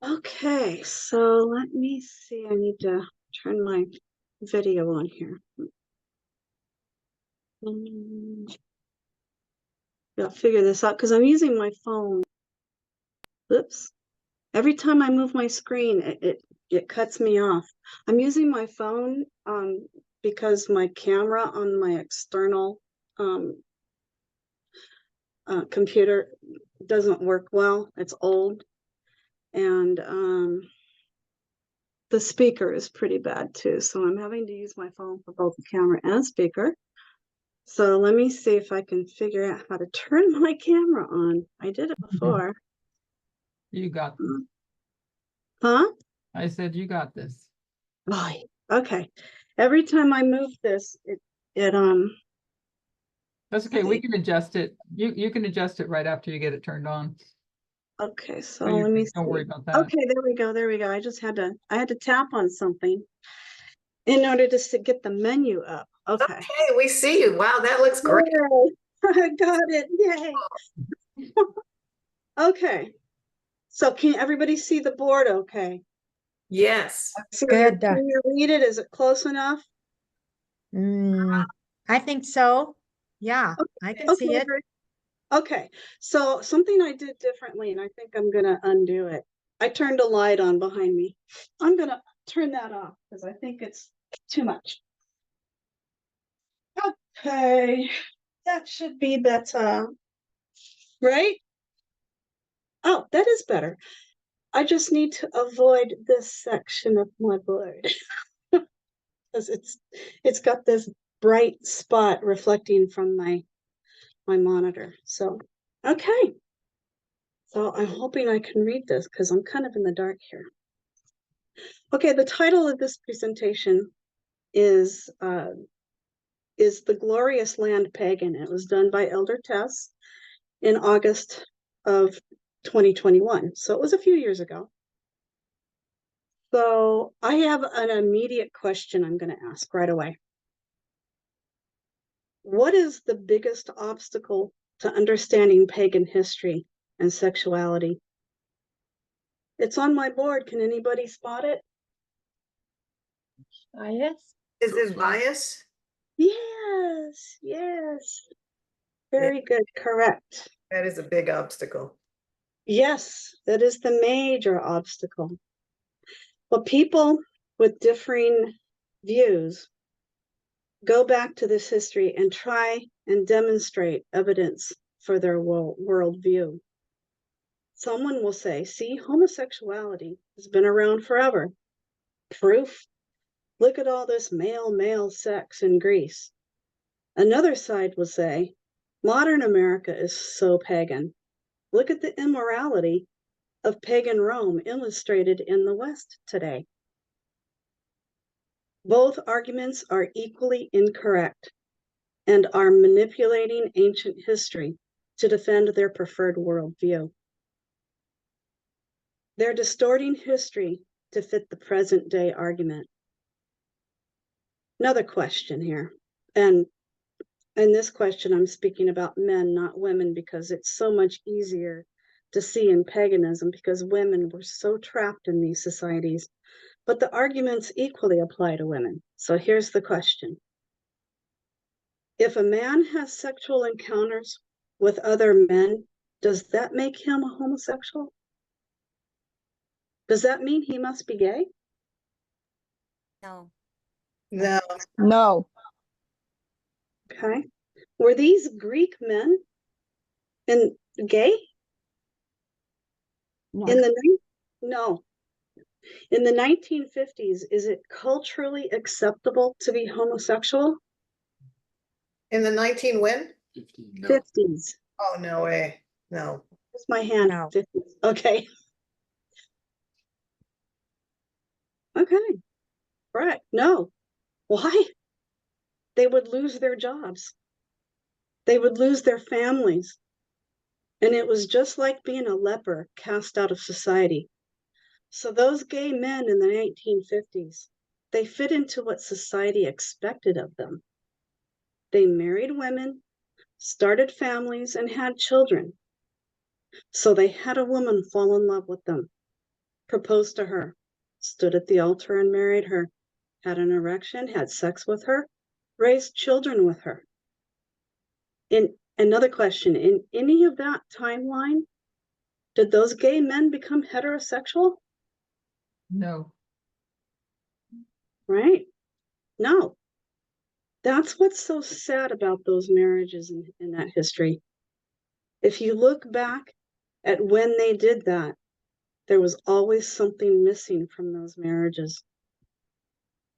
Okay, so let me see. I need to turn my video on here. I'll figure this out because I'm using my phone. Oops. Every time I move my screen, it cuts me off. I'm using my phone because my camera on my external computer doesn't work well. It's old. And the speaker is pretty bad too. So I'm having to use my phone for both the camera and speaker. So let me see if I can figure out how to turn my camera on. I did it before. You got this. Huh? I said you got this. Right. Okay. Every time I move this, it That's okay. We can adjust it. You can adjust it right after you get it turned on. okay, so So let me don't worry see. about that. Okay, there we go. There we go. I had to tap on something in order to get the menu up. Okay. Okay, we see you. Wow, that looks great. Yay. I got it. Yay. Okay. So can everybody see the board okay? Yes. Good. Can you read it? Is it close enough? I think so. Yeah, I can see it. great. Okay, so something I did differently, and I think I'm gonna undo it. I turned a light on behind me. I'm gonna turn that off because I think it's too much. Okay, that should be better, right? Oh, that is better. I just need to avoid this section of my board because it's got this bright spot reflecting from my monitor. So, okay. So I'm hoping I can read this because I'm kind of in the dark here. Okay, the title of this presentation is The Glorious Land Pagan. It was done by Elder Tess in August of 2021. So it was a few years ago. So I have an immediate question I'm going to ask right away. What is the biggest obstacle to understanding pagan history and sexuality? It's on my board. Can anybody spot it? Yes. Is this bias? Yes, yes. Very good, correct. That is a big obstacle. Yes, that is the major obstacle. Well, people with differing views go back to this history and try and demonstrate evidence for their worldview. Someone will say, see, homosexuality has been around forever. Proof? Look at all this male-male sex in Greece. Another side will say, modern America is so pagan. Look at the immorality of pagan Rome illustrated in the West today. Both arguments are equally incorrect and are manipulating ancient history to defend their preferred worldview. They're distorting history to fit the present day argument. Another question here, and in this question, I'm speaking about men, not women, because it's so much easier to see in paganism because women were so trapped in these societies. But the arguments equally apply to women. So here's the question. If a man has sexual encounters with other men, does that make him a homosexual? Does that mean he must be gay? No. No. No. Okay. Were these Greek men gay? No. No. In the 1950s, is it culturally acceptable to be homosexual? In the 19 when? 50s. Oh, no way. No. Here's my hand. No. 50s. Okay. Okay. Right. No. Why? They would lose their jobs. They would lose their families. And it was just like being a leper cast out of society. So those gay men in the 1950s, they fit into what society expected of them. They married women, started families, and had children. So they had a woman fall in love with them, proposed to her, stood at the altar and married her, had an erection, had sex with her, raised children with her. In another question, in any of that timeline, did those gay men become heterosexual? No. Right? No. That's what's so sad about those marriages in that history. If you look back at when they did that, there was always something missing from those marriages.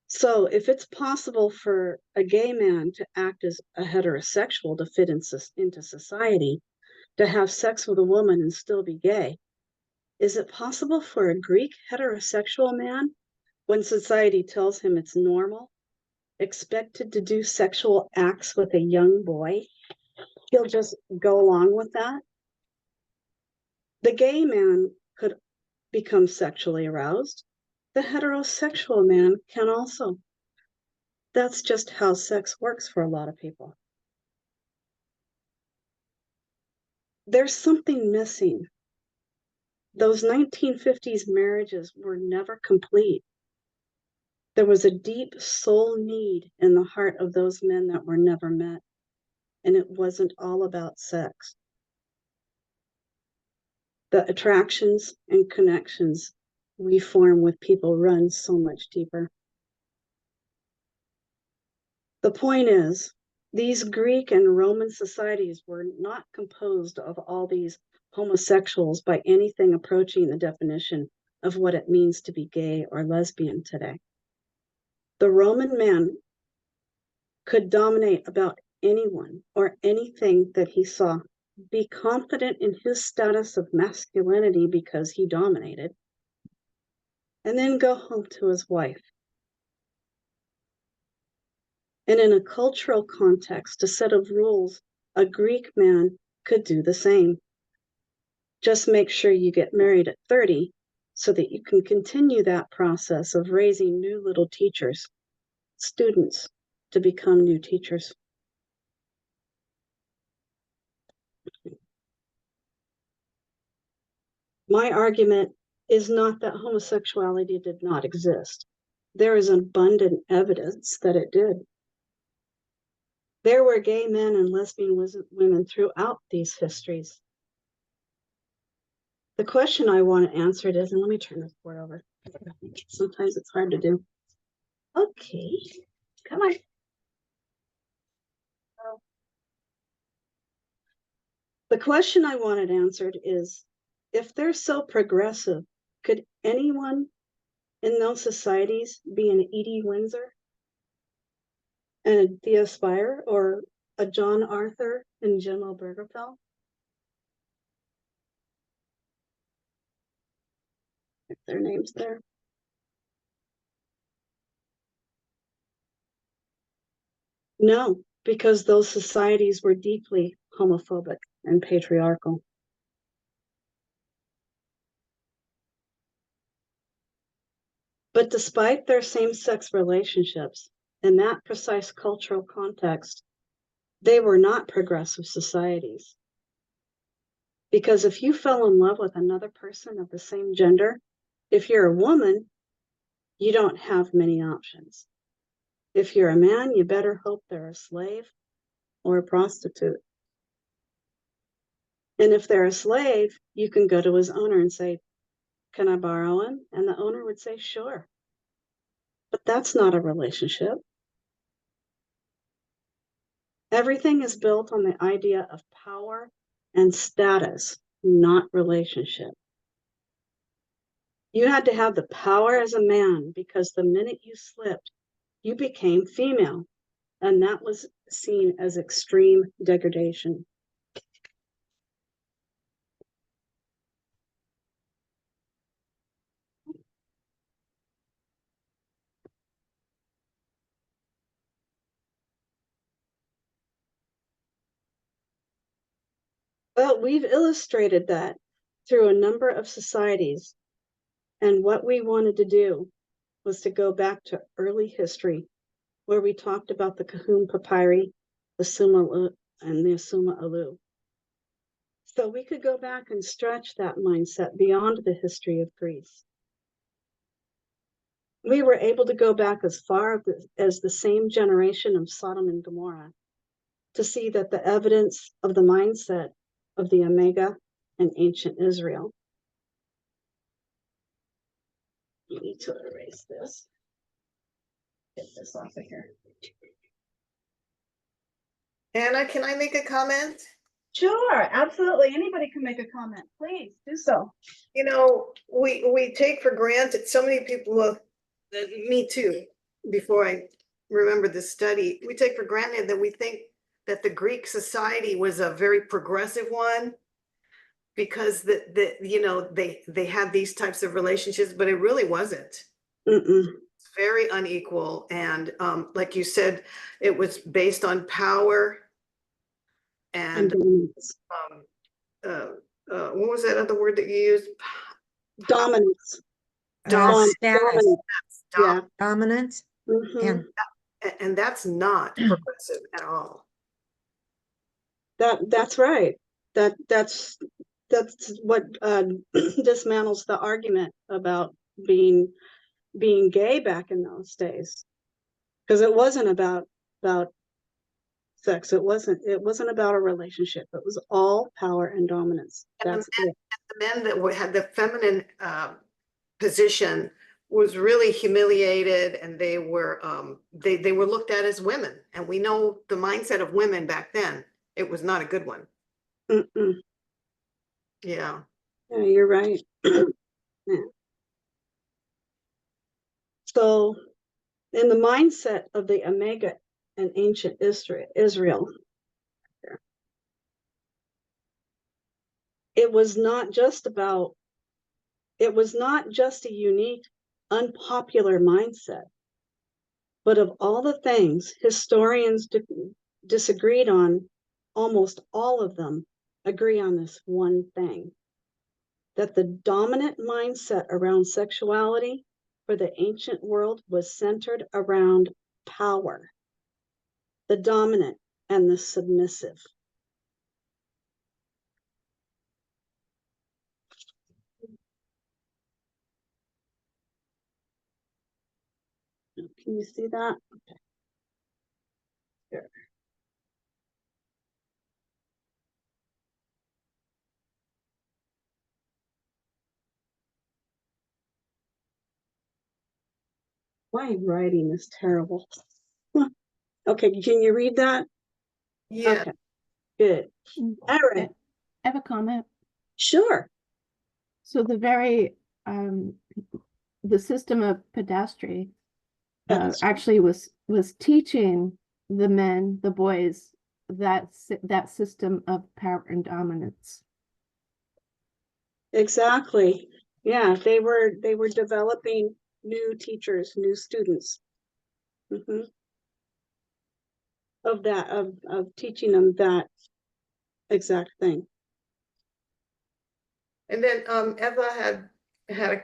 So if it's possible for a gay man to act as a heterosexual to fit into society, to have sex with a woman and still be gay, is it possible for a Greek heterosexual man, when society tells him it's normal, expected to do sexual acts with a young boy, he'll just go along with that? The gay man could become sexually aroused. The heterosexual man can also. That's just how sex works for a lot of people. There's something missing. Those 1950s marriages were never complete. There was a deep soul need in the heart of those men that were never met, and it wasn't all about sex. The attractions and connections we form with people run so much deeper. The point is, these Greek and Roman societies were not composed of all these homosexuals by anything approaching the definition of what it means to be gay or lesbian today. The Roman man could dominate about anyone or anything that he saw, be confident in his status of masculinity because he dominated, and then go home to his wife. And in a cultural context, a set of rules, a Greek man could do the same. Just make sure you get married at 30 so that you can continue that process of raising new little teachers, students, to become new teachers. My argument is not that homosexuality did not exist. There is abundant evidence that it did. There were gay men and lesbian women throughout these histories. The question I want answered is, and let me turn this board over. Sometimes it's hard to do. Okay, come on. The question I wanted answered is, if they're so progressive, could anyone in those societies be an Edie Windsor and a Thea Spire or a John Arthur and Jim Obergefell? If their names there. No, because those societies were deeply homophobic and patriarchal. But despite their same-sex relationships, in that precise cultural context, they were not progressive societies. Because if you fell in love with another person of the same gender, if you're a woman, you don't have many options. If you're a man, you better hope they're a slave or a prostitute. And if they're a slave, you can go to his owner and say, "Can I borrow him?" And the owner would say, "Sure." But that's not a relationship. Everything is built on the idea of power and status, not relationship. You had to have the power as a man because the minute you slipped, you became female, and that was seen as extreme degradation. Well, we've illustrated that through a number of societies, and what we wanted to do was to go back to early history, where we talked about the Kahun papyri, the Suma and the Suma Alu. So we could go back and stretch that mindset beyond the history of Greece. We were able to go back as far as the same generation of Sodom and Gomorrah to see that the evidence of the mindset of the Omega and ancient Israel. You need to erase this. Get this off of here. Anna, can I make a comment? Sure, absolutely. Anybody can make a comment. Please do so. You know, we take for granted, so many people, me too, before I remember this study, we take for granted that we think that the Greek society was a very progressive one because they had these types of relationships, but it really wasn't. Mm-mm. It's very unequal. And like you said, it was based on power And and dominance. what was that other word that you used? Dominance. Dominance. Status, Yeah. dominance, Mhm. And that's not progressive at all. That's right. That's what dismantles the argument about being gay back in those days, because it wasn't about sex. It wasn't about a relationship. It was all power and dominance. And That's it. the men that had the feminine position was really humiliated, and they were looked at as women. And we know the mindset of women back then. It was not a good one. Mm-mm. Yeah. Yeah, you're right. Yeah. So, in the mindset of the Omega and ancient Israel, it was not just a unique, unpopular mindset, but of all the things historians disagreed on, almost all of them agree on this one thing: that the dominant mindset around sexuality for the ancient world was centered around power, the dominant and the submissive. Can you see that? Okay. Here. My writing is terrible. Okay, can you read that? Yeah. Okay, good. All right, I have a comment. sure. So the system of pedastry That's actually was teaching the men, the boys, that system of power and dominance. exactly. Yeah, they were developing new teachers, new students. Mhm. Of teaching them that exact thing. And then Eva had a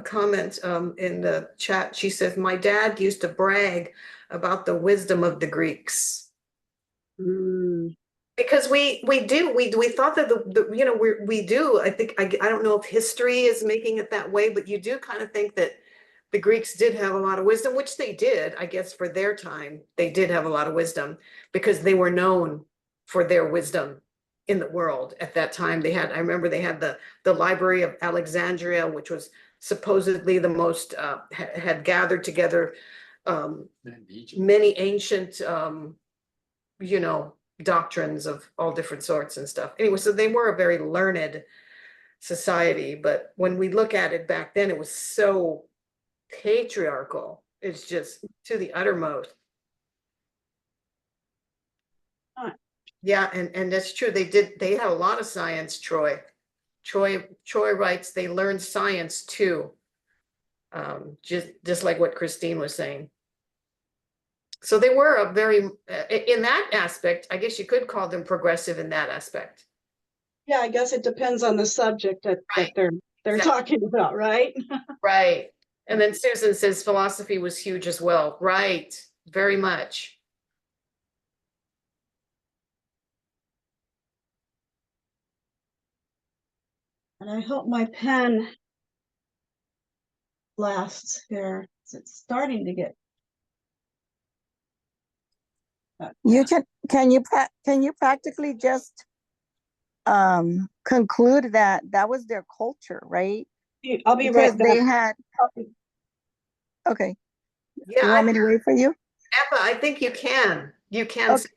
comment in the chat. She says, my dad used to brag about the wisdom of the Greeks. Mm, Because we thought that we do. I think I don't know if history is making it that way, but you do kind of think that the Greeks did have a lot of wisdom, which they did, I guess, for their time. They did have a lot of wisdom because they were known for their wisdom in the world at that time. I remember they had the Library of Alexandria, which was supposedly the most had gathered together many ancient doctrines of all different sorts and stuff. Anyway, so they were a very learned society, but when we look at it back then, it was so patriarchal. It's just to the uttermost. Right. Yeah, and that's true. They had a lot of science, Troy. Troy writes they learned science too. Just like what Christine was saying. So they were a very, in that aspect, I guess you could call them progressive in that aspect. yeah, I guess it depends on the subject that they're Exactly. talking about, right? Right. And then Susan says philosophy was huge as well. Right. Very much. And I hope my pen lasts here. It's starting to get. You can you practically just conclude that that was their culture, right? I'll be Because right they back. had, okay, Yeah, you want me to wait for you? Eppa, I think you can. You can Okay. say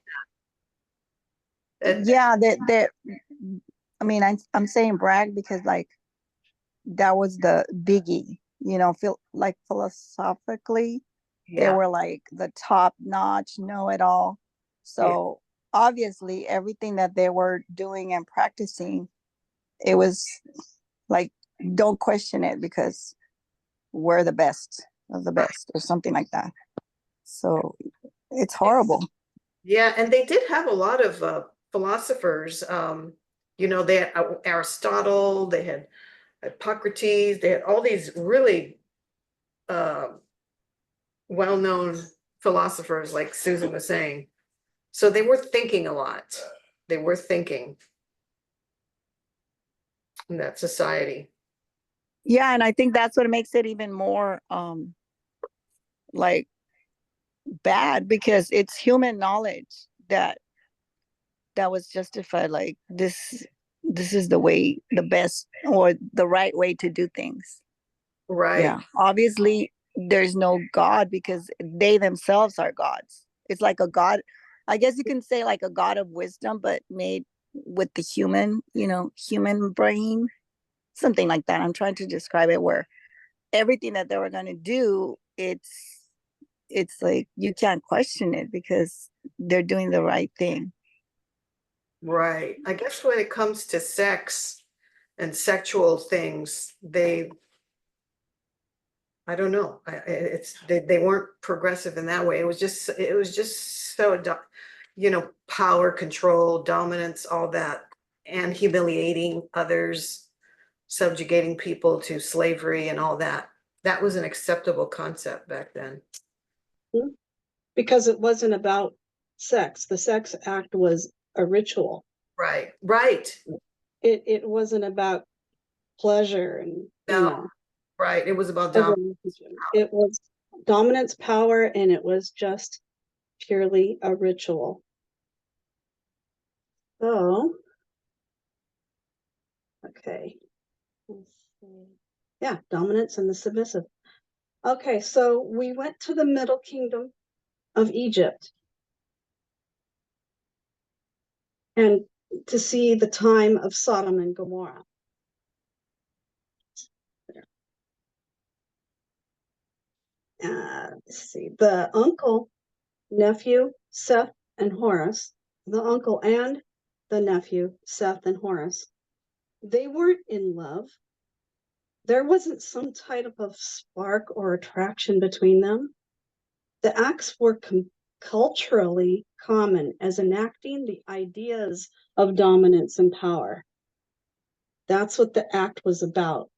that. Yeah, that I mean, I'm saying brag because like that was the biggie, you know, feel like philosophically, they Yeah, were like the top notch know-it-all. So obviously everything that they were doing and practicing, it was like, don't question it because we're the best of the best or something like that. So it's horrible. yeah, and they did have a lot of philosophers. You know, they had Aristotle, they had Hippocrates, they had all these really uh, well-known philosophers, like Susan was saying. So they were thinking a lot. They were thinking in that society. Yeah, and I think that's what makes it even more like bad because it's human knowledge that was justified, like this is the way, the best or the right way to do things. Right. Yeah, obviously there's no God because they themselves are gods. It's like a god, I guess you can say like a god of wisdom but made with the human, you know, human brain, something like that. I'm trying to describe it, where everything that they were going to do, it's like you can't question it because they're doing the right thing. Right. I guess when it comes to sex and sexual things, I don't know. They weren't progressive in that way. It was just so, you know, power, control, dominance, all that, and humiliating others, subjugating people to slavery and all that. That was an acceptable concept back then. Because it wasn't about sex. The sex act was a ritual. Right. Right. It wasn't about pleasure and, you No. know, Right. It was about a dominance. relationship. It was dominance, power, and it was just purely a ritual. So, okay. Let's see. Yeah, dominance and the submissive. Okay, so we went to the Middle Kingdom of Egypt and to see the time of Sodom and Gomorrah. Let's see, the uncle, nephew, Seth and Horus, the uncle and the nephew, Seth and Horus, they weren't in love. There wasn't some type of spark or attraction between them. The acts were culturally common as enacting the ideas of dominance and power. That's what the act was about.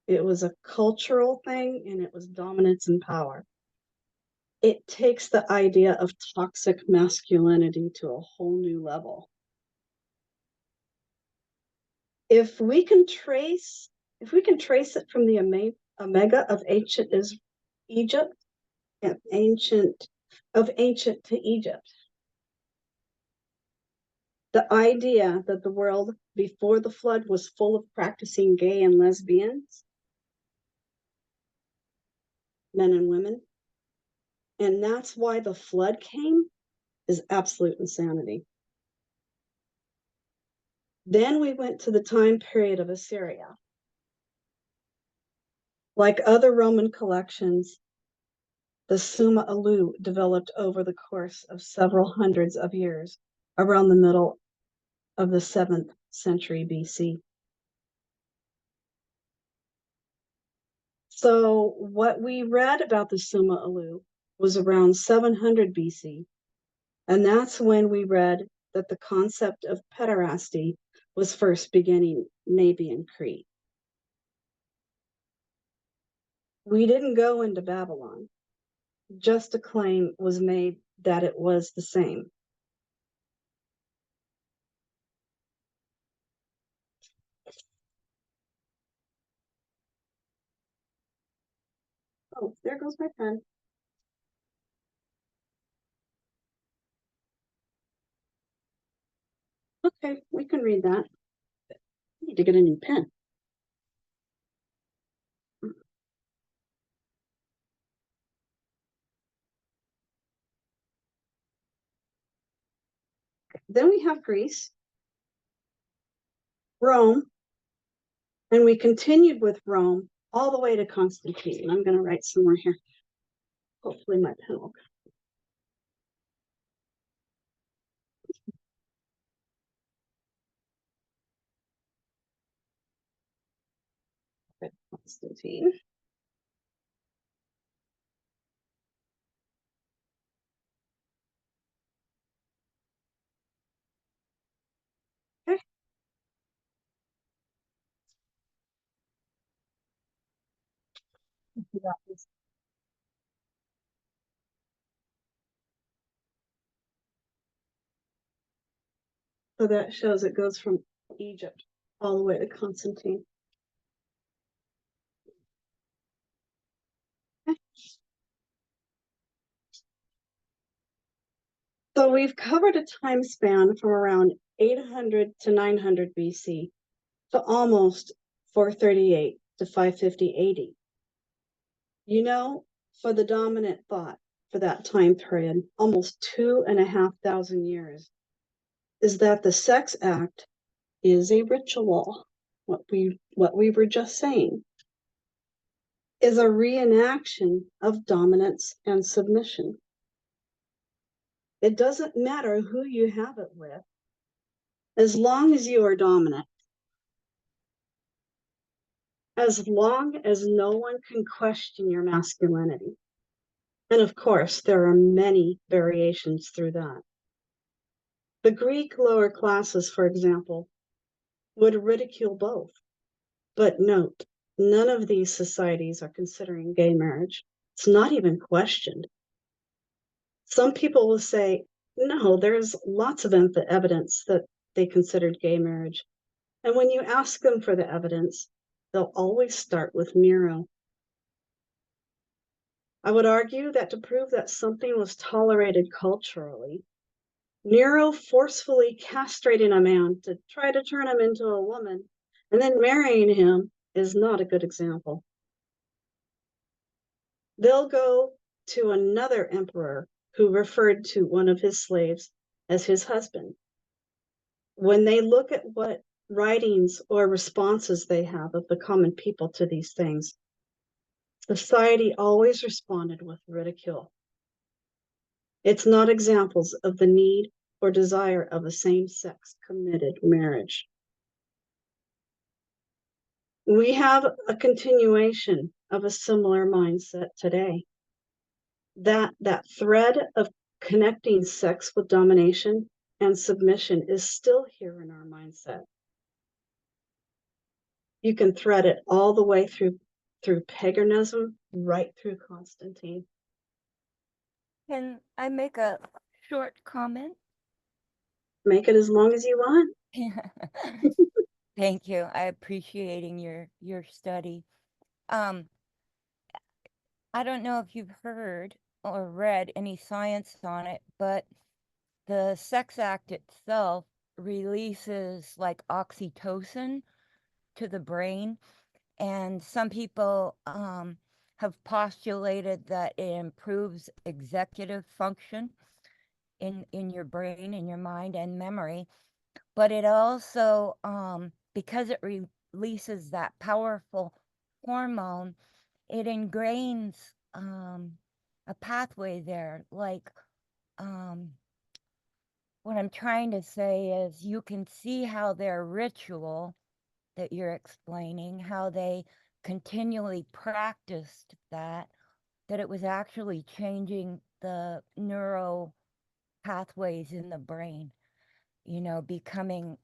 It was a cultural thing and it was dominance and power. It takes the idea of toxic masculinity to a whole new level. If we can trace it from the omega of ancient Egypt and ancient to Egypt, the idea that the world before the flood was full of practicing gay and lesbians, men and women, and that's why the flood came, is absolute insanity. Then we went to the time period of Assyria. Like other Roman collections, the Summa Alu developed over the course of several hundreds of years around the middle of the 7th century BC. So what we read about the Summa Alu was around 700 BC, and that's when we read that the concept of pederasty was first beginning maybe in Crete. We didn't go into Babylon. Just a claim was made that it was the same. Oh, there goes my pen. Okay, we can read that. I need to get a new pen. Then we have Greece, Rome, and we continued with Rome all the way to Constantine. I'm going to write some more here. Hopefully my pen will. Constantine. Okay. So that shows it goes from Egypt all the way to Constantine. Okay. So we've covered a time span from around 800 to 900 BC to almost 438 to 550 AD. You know, for the dominant thought for that time period, almost 2,500 years, is that the sex act is a ritual. What we were just saying is a reenaction of dominance and submission. It doesn't matter who you have it with, as long as you are dominant, as long as no one can question your masculinity. And of course, there are many variations through that. The Greek lower classes, for example, would ridicule both. But note, none of these societies are considering gay marriage. It's not even questioned. Some people will say, no, there's lots of evidence that they considered gay marriage. And when you ask them for the evidence, they'll always start with Nero. I would argue that to prove that something was tolerated culturally, Nero forcefully castrating a man to try to turn him into a woman and then marrying him is not a good example. They'll go to another emperor who referred to one of his slaves as his husband. When they look at what writings or responses they have of the common people to these things, society always responded with ridicule. It's not examples of the need or desire of a same-sex committed marriage. We have a continuation of a similar mindset today. That thread of connecting sex with domination and submission is still here in our mindset. You can thread it all the way through paganism, right through Constantine. Can I make a short comment? Make it as long as you want. Thank you. I appreciating your study. I don't know if you've heard or read any science on it, but the sex act itself releases like oxytocin to the brain, and some people have postulated that it improves executive function in your brain, in your mind and memory. But it also, because it releases that powerful hormone, it ingrains a pathway there. Like, what I'm trying to say is you can see how their ritual that you're explaining, how they continually practiced that it was actually changing the neuro pathways in the brain, you know, becoming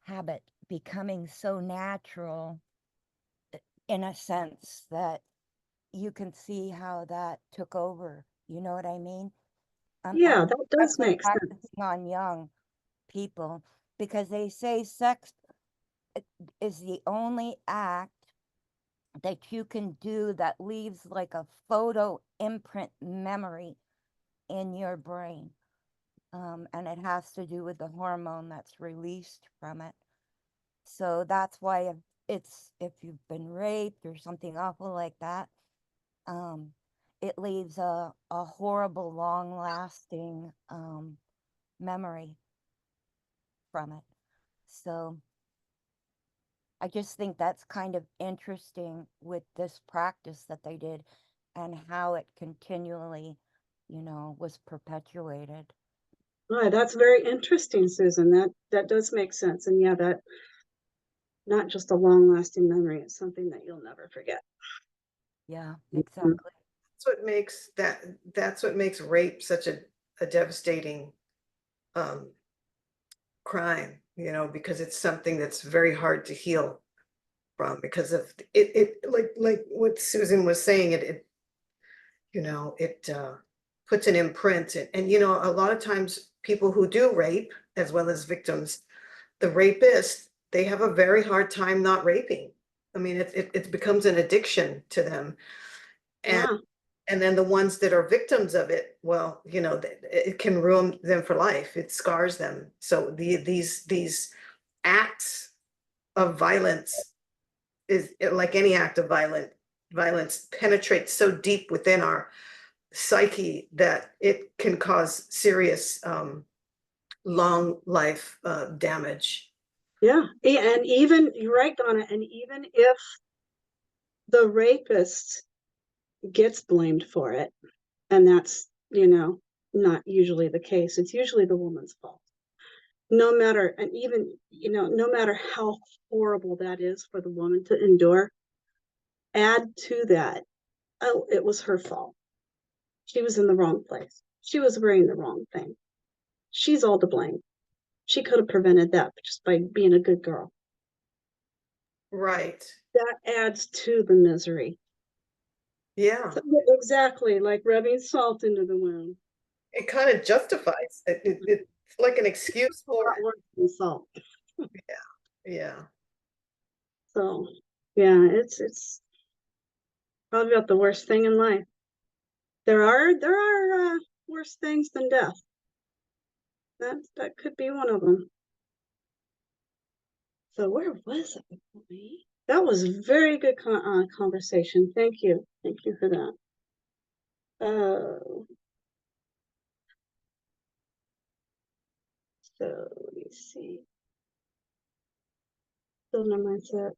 habit, becoming so natural in a sense that you can see how that took over. You know what I mean? Yeah, that does especially make sense. practicing on young people, because they say sex is the only act that you can do that leaves like a photo imprint memory in your brain. And it has to do with the hormone that's released from it. So that's why if you've been raped or something awful like that, it leaves a horrible, long lasting memory from it. So I just think that's kind of interesting with this practice that they did and how it continually, was perpetuated. Right, that's very interesting, Susan. That does make sense. And yeah, that not just a long-lasting memory, it's something that you'll never forget. Yeah, Mhm. exactly. That's what makes rape such a devastating crime, because it's something that's very hard to heal from, because of it like what Susan was saying, it puts an imprint, and a lot of times people who do rape as well as victims, the rapists, they have a very hard time not raping. I mean, it becomes an addiction to them. And Yeah, and then the ones that are victims of it, well, it can ruin them for life. It scars them. So these acts of violence is like any act of violence penetrates so deep within our psyche that it can cause serious long life damage. yeah. And even, you're right, Donna, and even if the rapist gets blamed for it, and that's, not usually the case, it's usually the woman's fault. No matter, and even, no matter how horrible that is for the woman to endure, add to that, oh, it was her fault. She was in the wrong place. She was wearing the wrong thing. She's all to blame. She could have prevented that just by being a good girl. Right. That adds to the misery. Yeah. So, exactly, like rubbing salt into the wound. It kind of justifies it. It's like an excuse A lot for it. worse than salt. Yeah. So, yeah, it's probably about the worst thing in life. There are worse things than death. That could be one of them. So where was it? That was very good conversation. Thank you for that. So let me see. Still no mindset.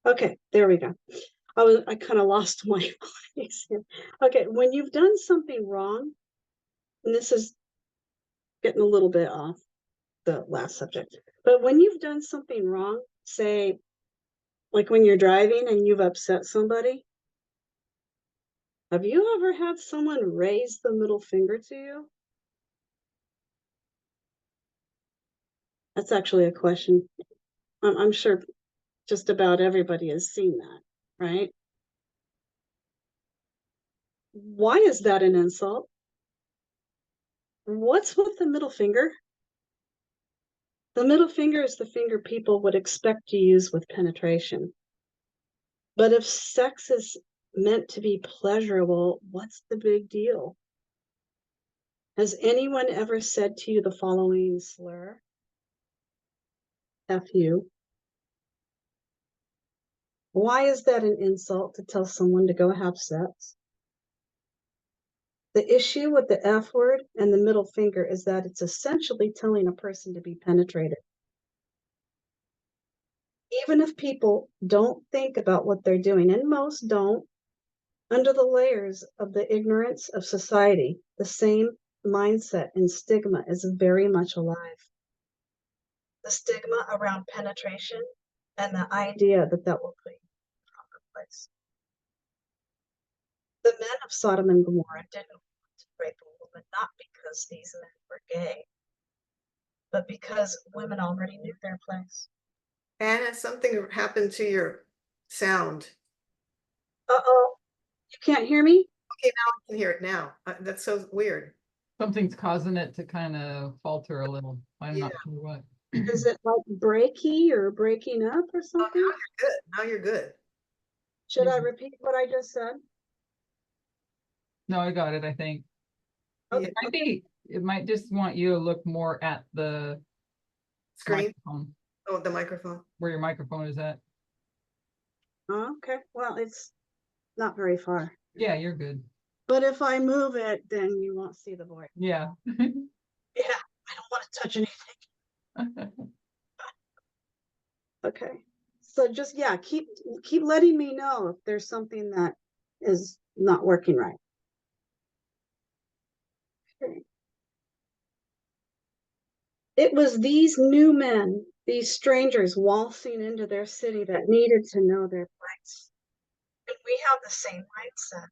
Okay, there we go. I kind of lost my place here. Okay, when you've done something wrong, and this is getting a little bit off the last subject, but when you've done something wrong, say, like when you're driving and you've upset somebody, have you ever had someone raise the middle finger to you? That's actually a question. I'm sure just about everybody has seen that, right? Why is that an insult? What's with the middle finger? The middle finger is the finger people would expect to use with penetration. But if sex is meant to be pleasurable, what's the big deal? Has anyone ever said to you the following slur? F you. Why is that an insult to tell someone to go have sex? The issue with the F word and the middle finger is that it's essentially telling a person to be penetrated. Even if people don't think about what they're doing, and most don't, under the layers of the ignorance of society, the same mindset and stigma is very much alive. The stigma around penetration and the idea that that will put you in a proper place. The men of Sodom and Gomorrah didn't want to rape a woman, not because these men were gay, but because women already knew their place. And something happened to your sound. Uh-oh, you can't hear me? Okay, now I can hear it now. That's so weird. Something's causing it to kind of falter a little. I'm not sure what. Is it like breaky or breaking up or Oh, something? now you're good. Now you're good. Should I Mhm. repeat what I just said? No, I got it, I think. Okay. It might be, it might just want you to look more at the Screen, microphone, oh, the microphone. where your microphone is at. Okay, well, it's not very far. Yeah, you're good. But if I move it, then you won't see the board. Yeah. Yeah, I don't want to touch anything. Okay. So just, yeah, keep letting me know if there's something that is not working right. Okay. It was these new men, these strangers waltzing into their city that needed to know their place. And we have the same mindset.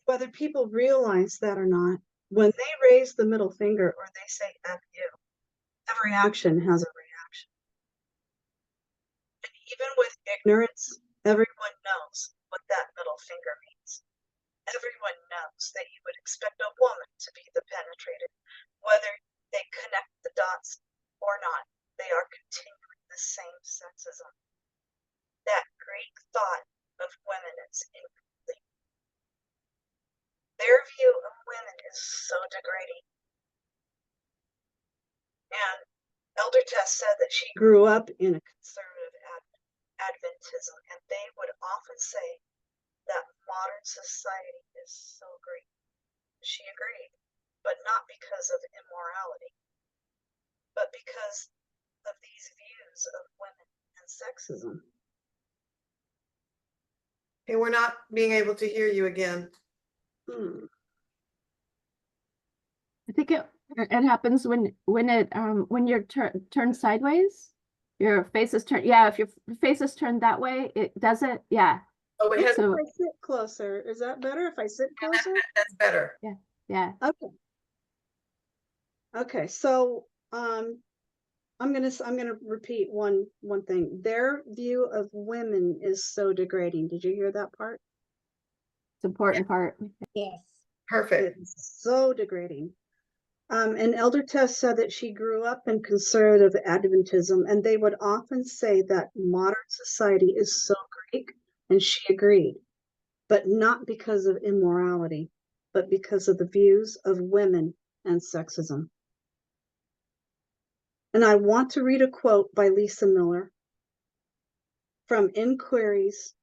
Whether people realize that or not, when they raise the middle finger or they say F you, every action has a reaction. And even with ignorance, everyone knows what that middle finger means. Everyone knows that you would expect a woman to be the penetrated, whether they connect the dots or not. They are continuing the same sexism. That Greek thought of women is incomplete. Their view of women is so degrading. And Elder Tess said that she grew up in a conservative Adventism, and they would often say that modern society is so great. She agreed, but not because of immorality, but because of these views of women and sexism. Hey, we're not being able to hear you again. I think it happens when you're turned sideways. Your face is turned. Yeah, if your face is turned that way, it does it. Yeah. Oh, it Maybe has, if So I sit closer, is that better if I sit closer? that's better. yeah. Okay. Okay, so I'm gonna repeat one thing. Their view of women is so degrading. Did you hear that part? It's important part. Yes. Perfect. It's so degrading. And Elder Tess said that she grew up in conservative Adventism, and they would often say that modern society is so great, and she agreed, but not because of immorality, but because of the views of women and sexism. And I want to read a quote by Lisa Miller from Inquiry's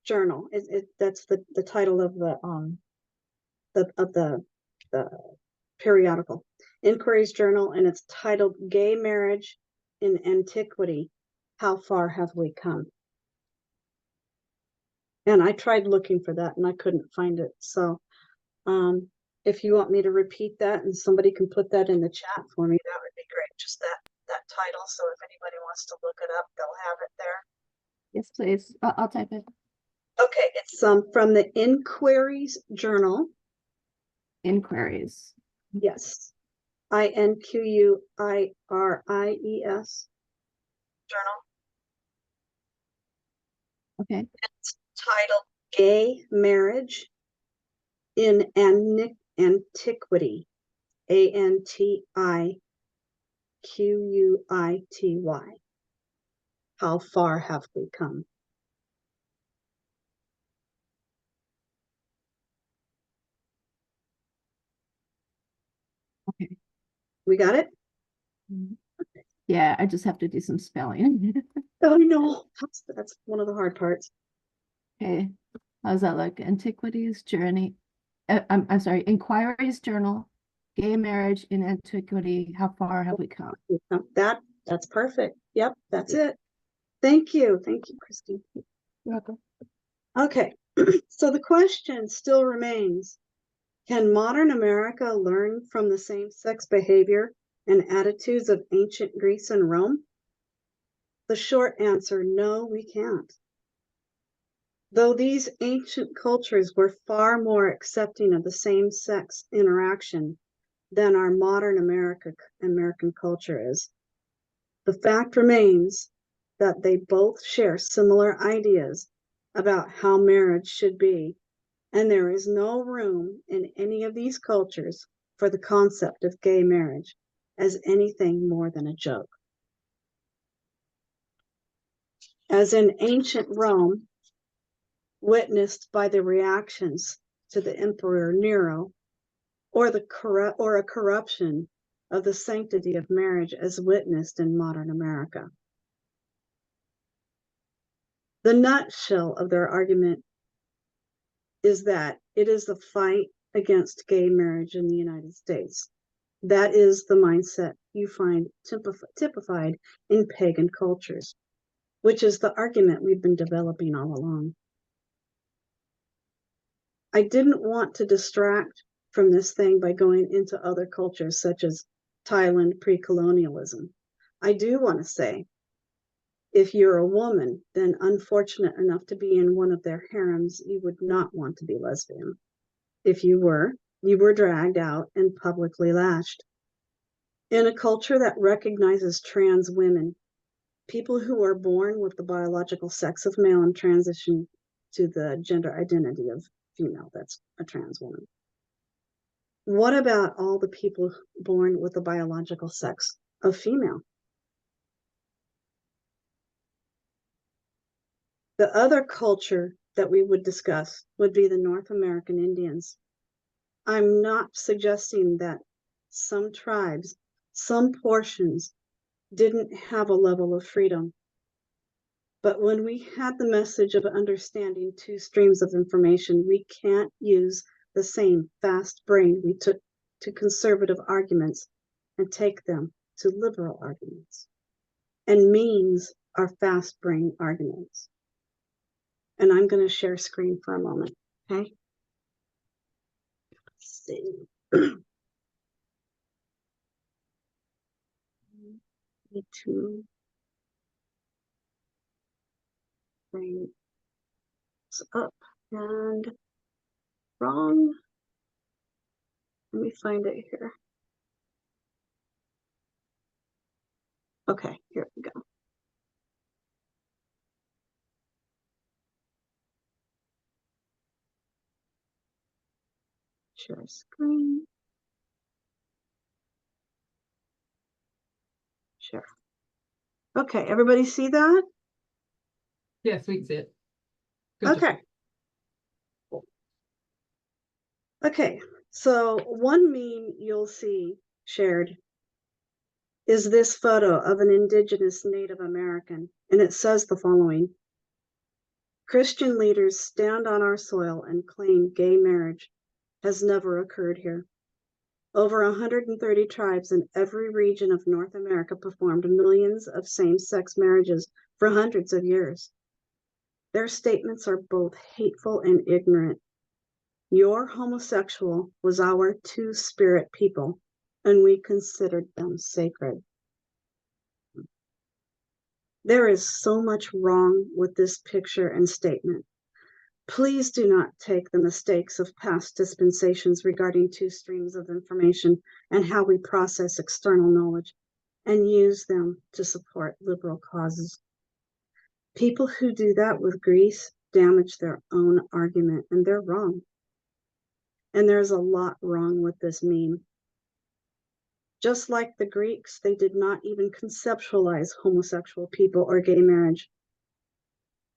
Journal. That's the title of the periodical, Inquiry's Journal, and it's titled "Gay Marriage in Antiquity: How Far Have We Come?" And I tried looking for that and I couldn't find it. So if you want me to repeat that and somebody can put that in the chat for me, that would be great. Just that title. So if anybody wants to look it up, they'll have it there. Yes, please. I'll type it. Okay, it's from the Inquiry's Journal. Inquiries. Yes. Inquiries Journal. Okay. It's titled "Gay Marriage in Antiquity." Antiquity. How far have we come? Okay. We got it? Yeah, I just have to do some spelling. Oh no, that's one of the hard parts. Okay. How's that look? Antiquities Journey. I'm sorry. Inquiries Journal. Gay marriage in antiquity. How far have we come? That's perfect. Yep, that's it. Thank you, Christine. You're welcome. Okay, so the question still remains: can modern America learn from the same-sex behavior and attitudes of ancient Greece and Rome? The short answer: no, we can't. Though these ancient cultures were far more accepting of the same-sex interaction than our modern American culture is, the fact remains that they both share similar ideas about how marriage should be, and there is no room in any of these cultures for the concept of gay marriage as anything more than a joke. as in ancient Rome, witnessed by the reactions to the Emperor Nero, or a corruption of the sanctity of marriage as witnessed in modern America. The nutshell of their argument is that it is the fight against gay marriage in the United States. That is the mindset you find typified in pagan cultures, which is the argument we've been developing all along. I didn't want to distract from this thing by going into other cultures such as Thailand pre-colonialism. I do want to say, if you're a woman, then unfortunate enough to be in one of their harems, you would not want to be lesbian. If you were dragged out and publicly lashed. In a culture that recognizes trans women, people who are born with the biological sex of male and transition to the gender identity of female, that's a trans woman. What about all the people born with the biological sex of female? The other culture that we would discuss would be the North American Indians. I'm not suggesting that some tribes, some portions, didn't have a level of freedom. But when we had the message of understanding two streams of information, we can't use the same fast brain we took to conservative arguments and take them to liberal arguments. And means are fast brain arguments. And I'm going to share screen for a moment, okay? Let's see. Need to bring this up and wrong. Let me find it here. Okay, here we go. Share screen. Share. Okay, everybody see that? Yes, we can see it. Good job. Okay. Cool. Okay, so one meme you'll see shared is this photo of an indigenous Native American, and it says the following: Christian leaders stand on our soil and claim gay marriage has never occurred here. Over 130 tribes in every region of North America performed millions of same-sex marriages for hundreds of years. Their statements are both hateful and ignorant. Your homosexual was our two-spirit people, and we considered them sacred. There is so much wrong with this picture and statement. Please do not take the mistakes of past dispensations regarding two streams of information and how we process external knowledge and use them to support liberal causes. People who do that with Greece damage their own argument, and they're wrong. And there's a lot wrong with this meme. Just like the Greeks, they did not even conceptualize homosexual people or gay marriage.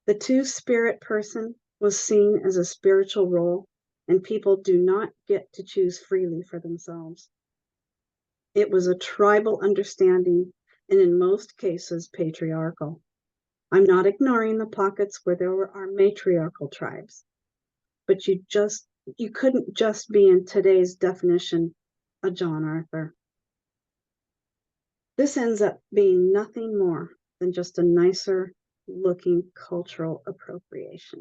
The two-spirit person was seen as a spiritual role, and people do not get to choose freely for themselves. It was a tribal understanding, and in most cases, patriarchal. I'm not ignoring the pockets where there are matriarchal tribes, but you couldn't just be, in today's definition, a John Arthur. This ends up being nothing more than just a nicer looking cultural appropriation.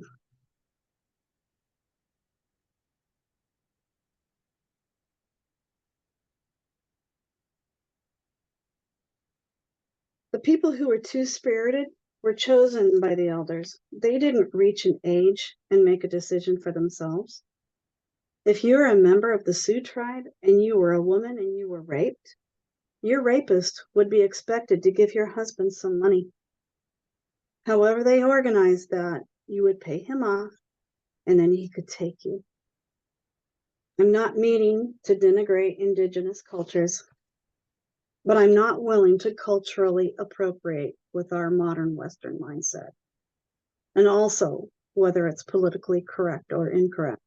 The people who were two-spirited were chosen by the elders. They didn't reach an age and make a decision for themselves. If you're a member of the Sioux tribe and you were a woman and you were raped, your rapist would be expected to give your husband some money. However they organized that, you would pay him off and then he could take you. I'm not meaning to denigrate indigenous cultures. but I'm not willing to culturally appropriate with our modern Western mindset. And also, whether it's politically correct or incorrect.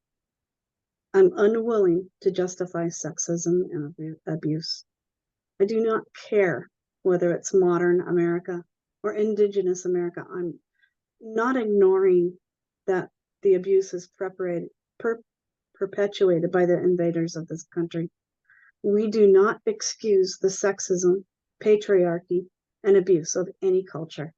I'm unwilling to justify sexism and abuse. I do not care whether it's modern America or indigenous America. I'm not ignoring that the abuse is perpetuated by the invaders of this country. We do not excuse the sexism, patriarchy, and abuse of any culture.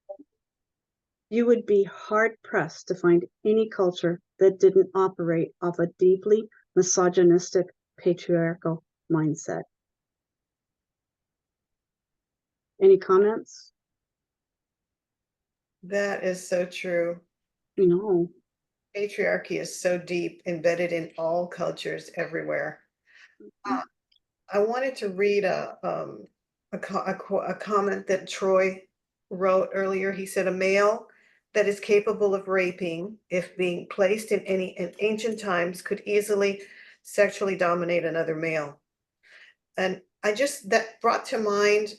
You would be hard-pressed to find any culture that didn't operate off a deeply misogynistic, patriarchal mindset. Any comments? That is so true. No. Patriarchy is so deep, embedded in all cultures everywhere. I wanted to read a comment that Troy wrote earlier. He said, a male that is capable of raping, if being placed in ancient times, could easily sexually dominate another male. And that brought to mind,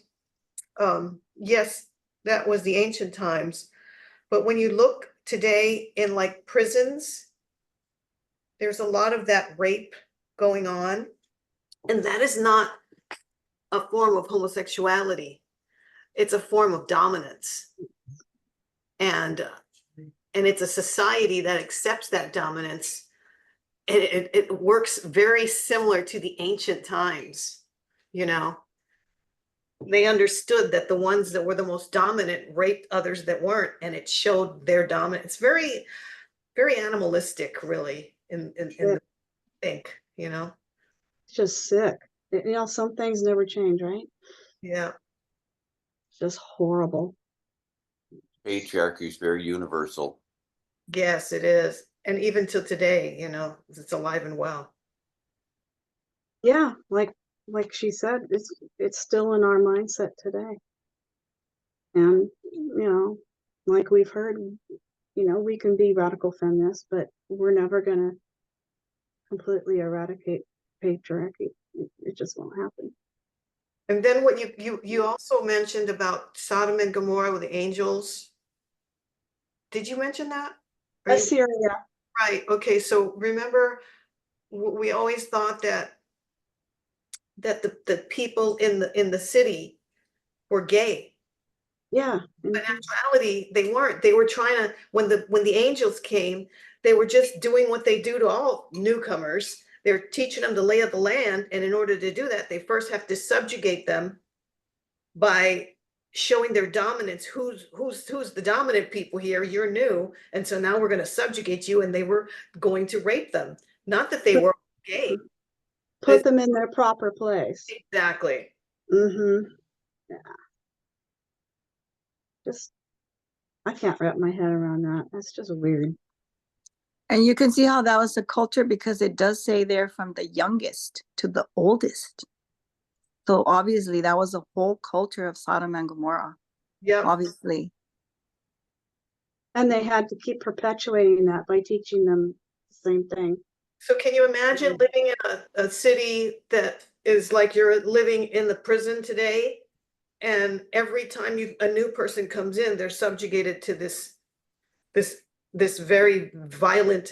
yes, that was the ancient times. But when you look today in like prisons, there's a lot of that rape going on. And that is not a form of homosexuality. It's a form of dominance. And it's a society that accepts that dominance. And it works very similar to the ancient times, you know. They understood that the ones that were the most dominant raped others that weren't, and it showed their dominance. It's very, very animalistic, really, in the think, you know. It's just sick. You know, some things never change, right? Yeah. It's just horrible. Patriarchy is very universal. Yes, it is. And even till today, you know, it's alive and well. Yeah, like she said, it's still in our mindset today. And, you know, like we've heard, you know, we can be radical feminists, but we're never going to completely eradicate patriarchy. It just won't happen. And then what you also mentioned about Sodom and Gomorrah with the angels. Did you mention that? Assyria. Right. Okay. So remember, we always thought that the people in the city were gay. Yeah. But in actuality, they weren't. They were trying to, when the angels came, they were just doing what they do to all newcomers. They're teaching them the lay of the land. And in order to do that, they first have to subjugate them by showing their dominance. Who's the dominant people here? You're new. And so now we're going to subjugate you. And they were going to rape them. Not that they were gay. Put them in their proper place. Exactly. Mm-hmm. Yeah. Just, I can't wrap my head around that. That's just weird. And you can see how that was the culture, because it does say there from the youngest to the oldest. So obviously that was a whole culture of Sodom and Gomorrah. Yeah. Obviously. And they had to keep perpetuating that by teaching them the same thing. So can you imagine living in a city that is like you're living in the prison today, and every time a new person comes in, they're subjugated to this very violent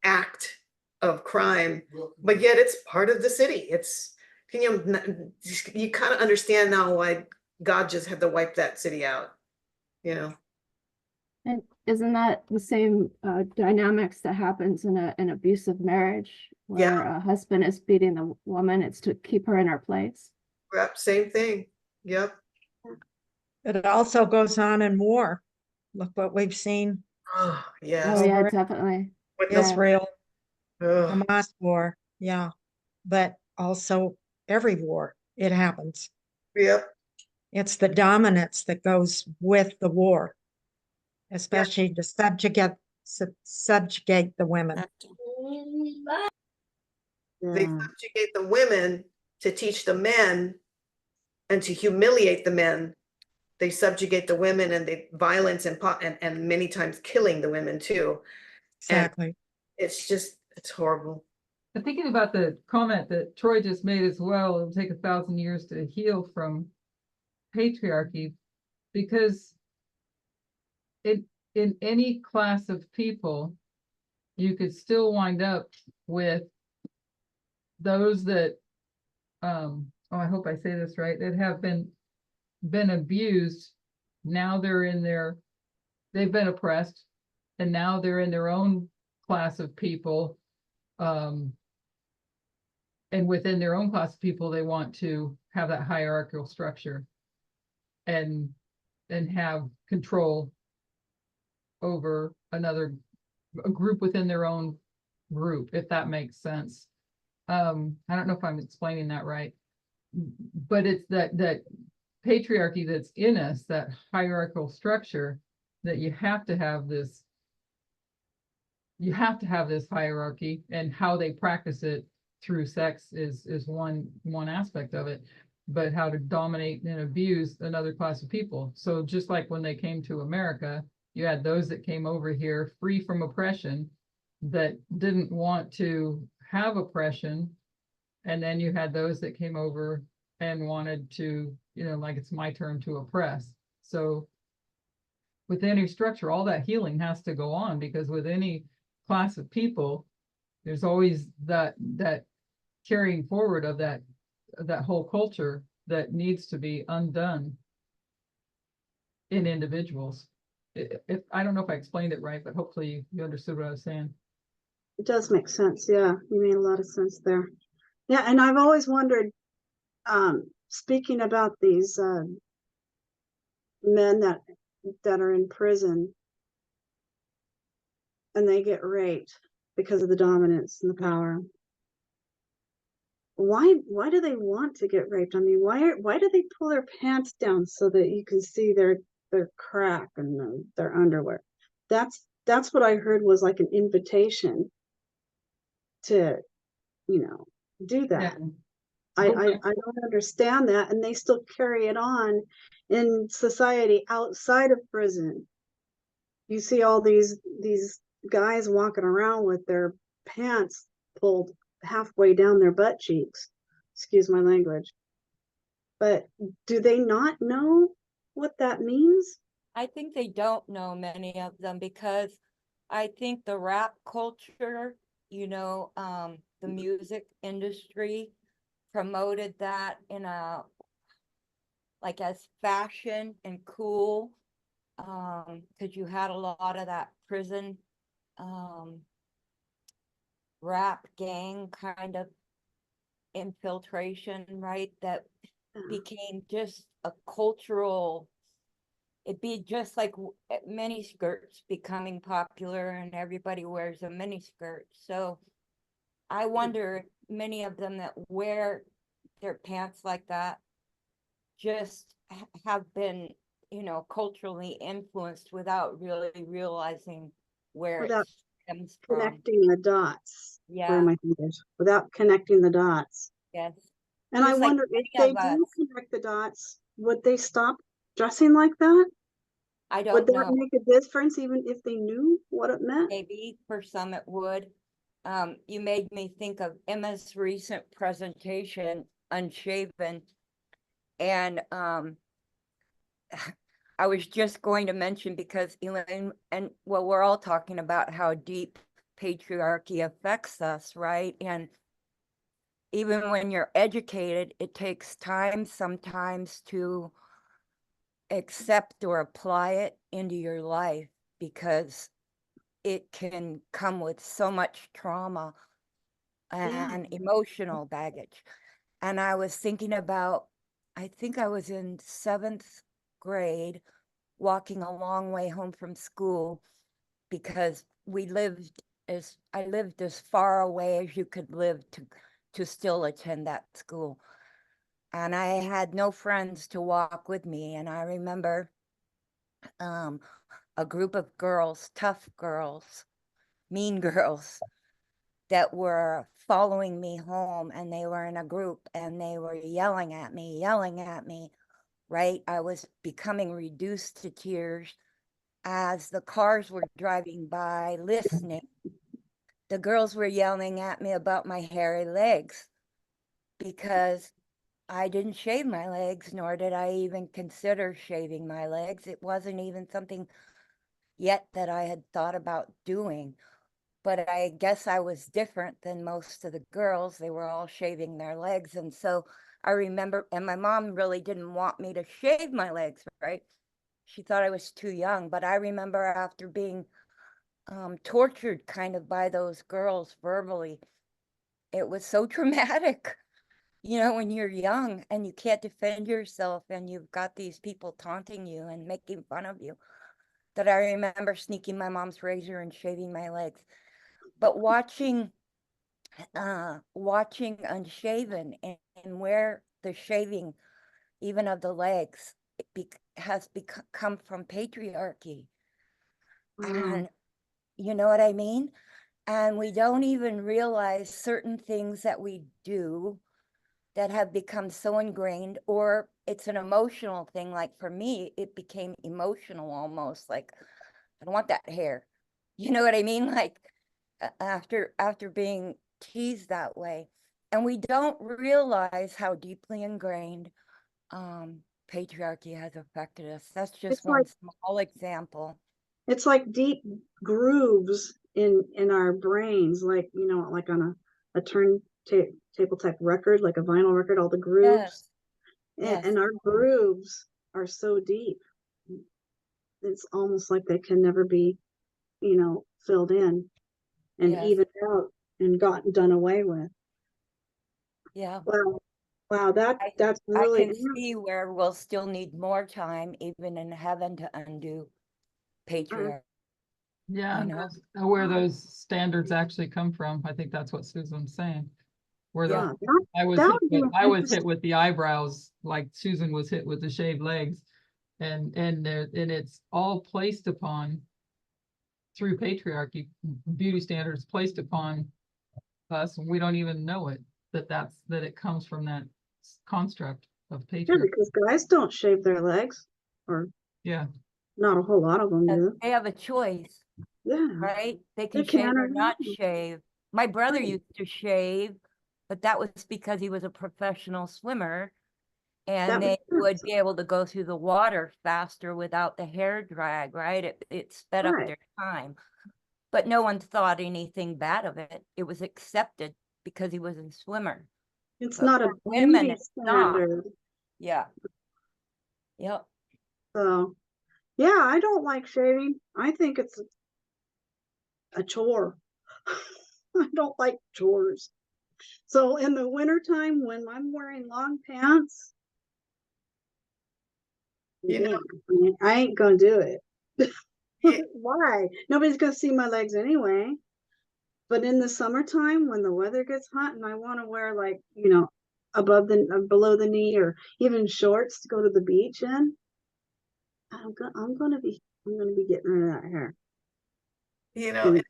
act of crime, but yet it's part of the city. You kind of understand now why God just had to wipe that city out, you know? And isn't that the same dynamics that happens in an abusive marriage where a husband is beating the woman? It's to keep her in her place. Yep, same thing. Yep. It also goes on in war. Look what we've seen. Oh, yes. Oh yeah, Over definitely. With Yeah. Israel, Ugh. Hamas war. Yeah. But also every war, it happens. Yep. It's the dominance that goes with the war, especially to subjugate the women. They Yeah. subjugate the women to teach the men and to humiliate the men. They subjugate the women, and they violence and many times killing the women too. Exactly. It's horrible. I'm thinking about the comment that Troy just made as well. It'll take 1,000 years to heal from patriarchy, because in any class of people, you could still wind up with those that, oh, I hope I say this right, that have been abused. Now they've been oppressed, and now they're in their own class of people. And within their own class of people, they want to have that hierarchical structure and have control over a group within their own group, if that makes sense. I don't know if I'm explaining that right, but it's that patriarchy that's in us, that hierarchical structure, that you have to have this hierarchy, and how they practice it through sex is one aspect of it, but how to dominate and abuse another class of people. So just like when they came to America, you had those that came over here free from oppression, that didn't want to have oppression, and then you had those that came over and wanted to, like it's my turn to oppress. So with any structure, all that healing has to go on, because with any class of people, there's always that carrying forward of that whole culture that needs to be undone in individuals. If I don't know if I explained it right, but hopefully you understood what I was saying. It does make sense. Yeah, you made a lot of sense there. Yeah, and I've always wondered, speaking about these men that are in prison and they get raped because of the dominance and the power. Why do they want to get raped? I mean, why do they pull their pants down so that you can see their crack and their underwear? That's what I heard was like an invitation to, do that. Yeah. I don't understand that, and they still carry it on in society outside of prison. You see all these guys walking around with their pants pulled halfway down their butt cheeks. Excuse my language. But do they not know what that means? I think they don't know, many of them, because I think the rap culture, the music industry promoted that in as fashion and cool, because you had a lot of that prison rap gang kind of infiltration, right? That became just a cultural, it'd be just like mini skirts becoming popular, and everybody wears a mini skirt. So I wonder if many of them that wear their pants like that just have been, culturally influenced without really realizing where Without it stems from. connecting the dots. Where Yeah. my fingers? Without connecting the dots. Yes. And I Just like wonder if many they of do us. connect the dots, would they stop dressing like that? I Would don't that know. make a difference even if they knew what it meant? Maybe for some it would. You made me think of Emma's recent presentation, Unshaven. And I was just going to mention, because Elaine, and well, we're all talking about how deep patriarchy affects us, right? And even when you're educated, it takes time sometimes to accept or apply it into your life, because it can come with so much trauma and emotional baggage. And I was thinking about, I think I was in 7th grade, walking a long way home from school, because I lived as far away as you could live to still attend that school. And I had no friends to walk with me. And I remember a group of girls, tough girls, mean girls, that were following me home, and they were in a group, and they were yelling at me, right? I was becoming reduced to tears as the cars were driving by, listening. the girls were yelling at me about my hairy legs because I didn't shave my legs, nor did I even consider shaving my legs. It wasn't even something yet that I had thought about doing. But I guess I was different than most of the girls. They were all shaving their legs. And so I remember, and my mom really didn't want me to shave my legs, right? She thought I was too young. But I remember after being tortured kind of by those girls verbally, it was so traumatic. You know, when you're young and you can't defend yourself and you've got these people taunting you and making fun of you, that I remember sneaking my mom's razor and shaving my legs. But watching Unshaven and where the shaving, even of the legs, has come from patriarchy. And you know what I mean? And we don't even realize certain things that we do that have become so ingrained, or it's an emotional thing. Like for me, it became emotional almost, like, I don't want that hair. You know what I mean? Like after being teased that way. And we don't realize how deeply ingrained patriarchy has affected us. That's just It's one like small example. it's like deep grooves in our brains, like like on a turntable type record, like a vinyl record, all the grooves. Yes. And our grooves are so deep. It's almost like they can never be, filled in and Yes. evened out and gotten done away with. Yeah. Wow, that's I really can see where we'll still need more time, even in heaven, to undo patriarchy. Yeah, You and know? where those standards actually come from. I think that's what Susan's saying. Where the Yeah. that I that would be I was hit interesting. with the eyebrows like Susan was hit with the shaved legs. And it's all placed upon through patriarchy, beauty standards placed upon us, and we don't even know it, that it comes from that construct of Yeah, patriarchy. because guys don't shave their legs, or Yeah. not a whole lot of them do. They have a choice, Yeah, right? They they can can shave or or not not. shave. My brother Right. used to shave, but that was because he was a professional swimmer, and That they makes would sense. be able to go through the water faster without the hair drag, right? It sped up Right. their time. But no one thought anything bad of it. It was accepted because he was a swimmer. It's But not a for women, beauty it's not. standard. Yeah. Yep. So, yeah, I don't like shaving. I think it's a chore. I don't like chores. So in the wintertime when I'm wearing long pants, You know, I ain't gonna do it. it- Why? Nobody's gonna see my legs anyway. But in the summertime when the weather gets hot and I want to wear like, below the knee or even shorts to go to the beach in, I'm gonna be getting rid of that hair. you know, And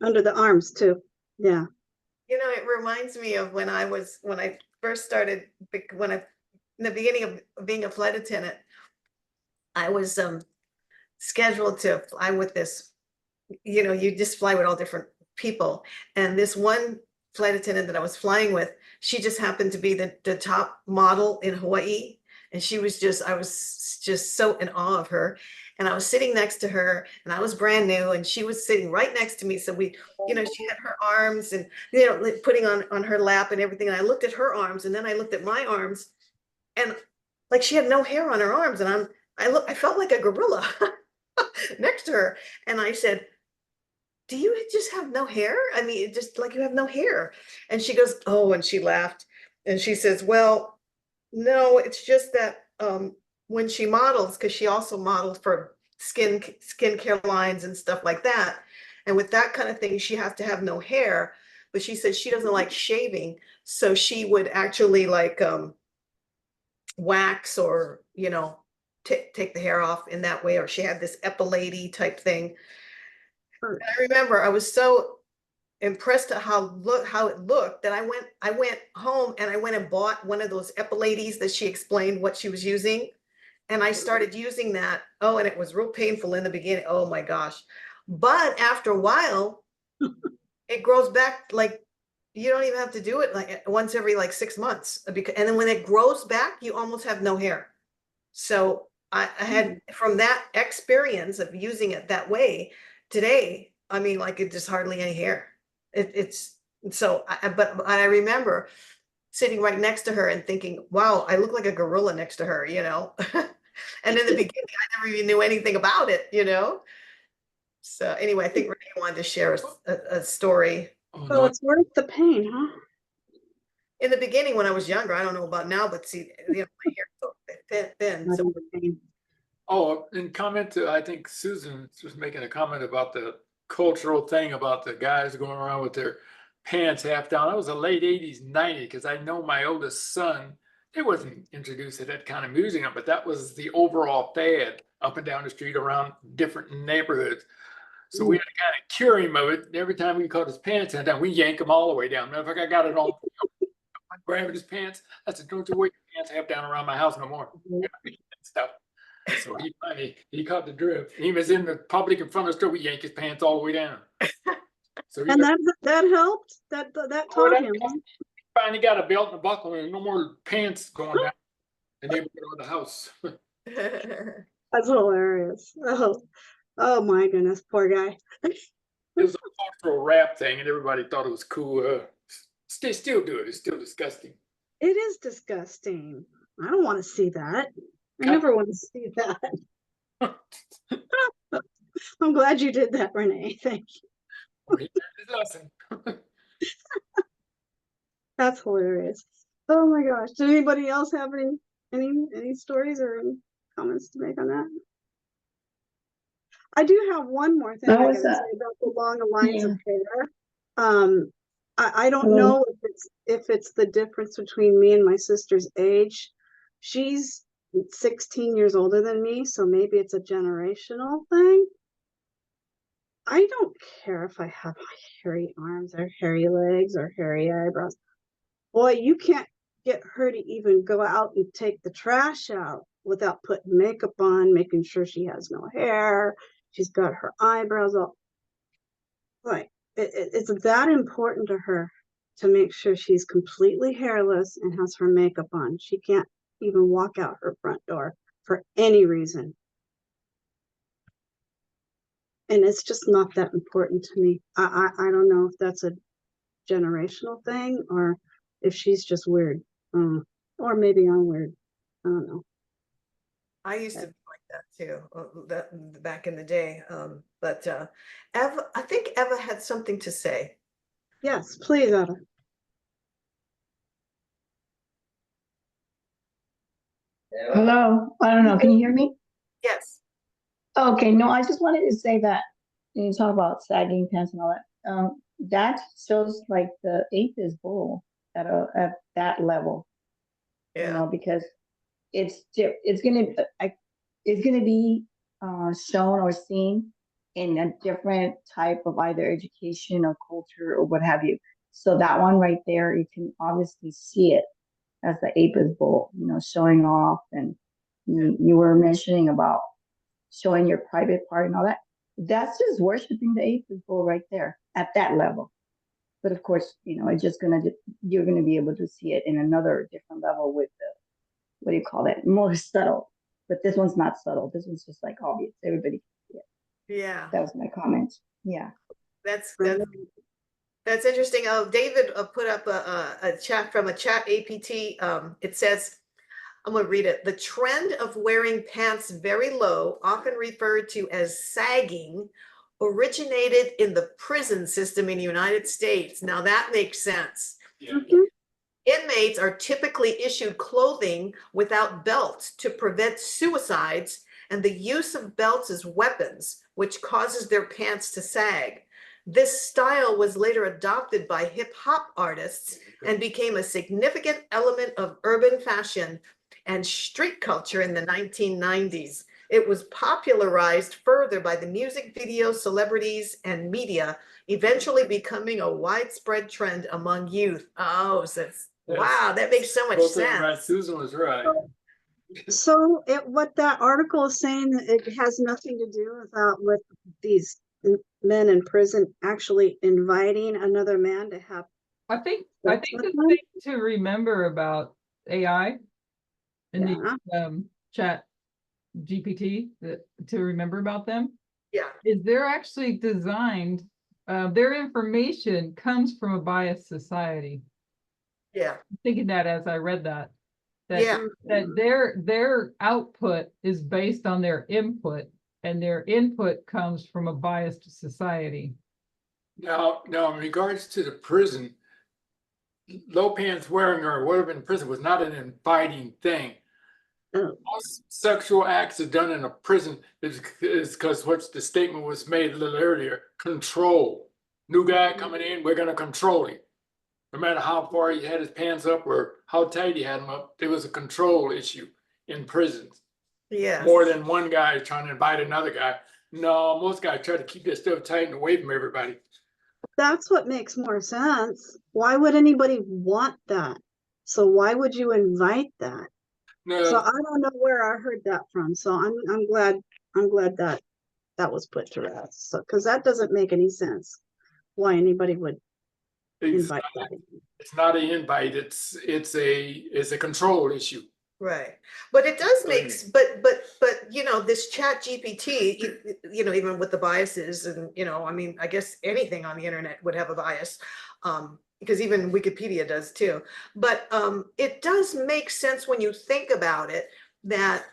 under the arms too. Yeah. it reminds me of when I first started, in the beginning of being a flight attendant, I was scheduled to fly with this, you just fly with all different people. And this one flight attendant that I was flying with, she just happened to be the top model in Hawaii. And I was just so in awe of her. And I was sitting next to her and I was brand new and she was sitting right next to me. So she had her arms and, putting on her lap and everything. And I looked at her arms and then I looked at my arms and like she had no hair on her arms. And I felt like a gorilla next to her. And I said, do you just have no hair? I mean, just like you have no hair. And she goes, oh, and she laughed. And she says, well, no, it's just that when she models, because she also modeled for skincare lines and stuff like that. And with that kind of thing, she has to have no hair. But she says she doesn't like shaving. So she would actually like wax or, take the hair off in that way. Or she had this epilady type thing. And I remember I was so impressed at how it looked that I went home and I went and bought one of those epiladies that she explained what she was using. And I started using that. Oh, and it was real painful in the beginning. Oh my gosh. But after a while, it grows back like, you don't even have to do it like once every like 6 months, because, and then when it grows back, you almost have no hair. So I had, from that experience of using it that way, today, I mean, like, it's just hardly any hair. It's, so, but I remember sitting right next to her and thinking, wow, I look like a gorilla next to her, you know? And in the beginning, I never even knew anything about it, you know? So anyway, I think Renee wanted to share a story. Well, it's worth the pain, huh? In the beginning, when I was younger, I don't know about now, but see, you know, my hair so thin. So Oh, in comment to, I think Susan was making a comment about the cultural thing about the guys going around with their pants half down. That was the late 80s, 90s, because I know my oldest son, they wasn't introduced to that kind of music, but that was the overall fad up and down the street around different neighborhoods. So we had to kind of cure him of it. Every time we caught his pants down, we yank him all the way down. Matter of fact, I got it on grabbing his pants. I said, don't you wear your pants half down around my house no more. Stuff. So he finally, he caught the drift. He was in the public in front of the store. We yanked his pants all the way down. So he And that helped? That taught him? finally got a belt and a buckle and no more pants going down the neighborhood or the house. That's hilarious. Oh my goodness, poor guy. It was a cultural rap thing and everybody thought it was cool. They still do it. It's still disgusting. It is disgusting. I don't want to see that. I never want to see that. I'm glad you did that, Renee. Thank you. That's hilarious. Oh my gosh. Did anybody else have any stories or any comments to make on that? I do have one more thing I gotta say about along the lines of hair. I don't know if it's the difference between me and my sister's age. She's 16 years older than me, so maybe it's a generational thing. I don't care if I have hairy arms or hairy legs or hairy eyebrows. Boy, you can't get her to even go out and take the trash out without putting makeup on, making sure she has no hair. She's got her eyebrows up. Like, it's that important to her to make sure she's completely hairless and has her makeup on. She can't even walk out her front door for any reason. And it's just not that important to me. I don't know if that's a generational thing or if she's just weird. Or maybe I'm weird. I don't know. I used to be like that too, back in the day. But Eva, I think Eva had something to say. Yes, please, Eva. Hello, I don't know, can you hear me? Yes. Okay, no, I just wanted to say that when you talk about sagging pants and all that, that shows like the ape is bull at that level. You know, because it's gonna be shown or seen in a different type of either education or culture or what have you. So that one right there, you can obviously see it as the ape is bull, you know, showing off. And you were mentioning about showing your private part and all that. That's just worshiping the ape is bull right there at that level. But of course, you know, it's just you're gonna be able to see it in another different level with the, what do you call it? More subtle. But this one's not subtle. This one's just like obvious. Everybody can see it. Yeah. That was my comment. Yeah. That's interesting. David put up a chat from a chat APT. It says, I'm going to read it. The trend of wearing pants very low, often referred to as sagging, originated in the prison system in the United States. Now that makes sense. Yeah. Inmates are typically issued clothing without belts to prevent suicides and the use of belts as weapons, which causes their pants to sag. This style was later adopted by hip hop artists and became a significant element of urban fashion and street culture in the 1990s. It was popularized further by the music video, celebrities, and media, eventually becoming a widespread trend among youth. Oh, so wow, that makes so much sense. Right. Susan was right. So what that article is saying, it has nothing to do with these men in prison actually inviting another man to have I think sex the with them? thing to remember about AI in Yeah. the chat GPT to remember about them Yeah, is they're actually designed, their information comes from a biased society. yeah, Thinking that as I read that yeah, that their output is based on their input, and their input comes from a biased society. Now, in regards to the prison, low pants wearing or whatever in prison was not an inviting thing. Oh, Most sexual acts are done in a prison is because what's the statement was made a little earlier, control. New guy coming in, we're gonna control him. No matter how far he had his pants up or how tight he had them up, there was a control issue in prisons. yeah. More than one guy trying to invite another guy. No, most guys try to keep their stuff tight and away from everybody. that's what makes more sense. Why would anybody want that? So why would you invite that? So No, I don't know where I heard that from. So I'm glad that that was put to rest. So because that doesn't make any sense. Why anybody would invite that? it's not an invite. It's a control issue. Right. But it does make, Explain but, you know, this chat GPT, you know, even with the biases and, you know, I mean, I guess anything on the internet would have a bias. Because even Wikipedia does too. But it does make sense when you think about it that,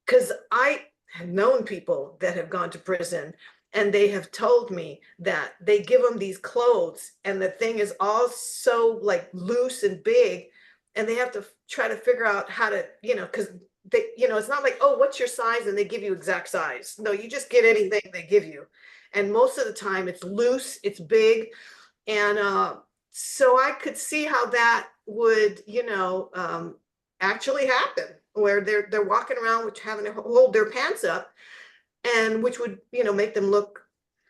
because I have known people that have gone to prison and they have told me that they give them these clothes and the thing is all so like loose and big and they have to try to figure out how to, you know, because they, you know, it's not like, oh, what's your size? And they give you exact size. No, you just get anything they give you. And most of the time it's loose, it's big. And so I could see how that would, you know, actually happen where they're walking around with having to hold their pants up and which would, you know, make them look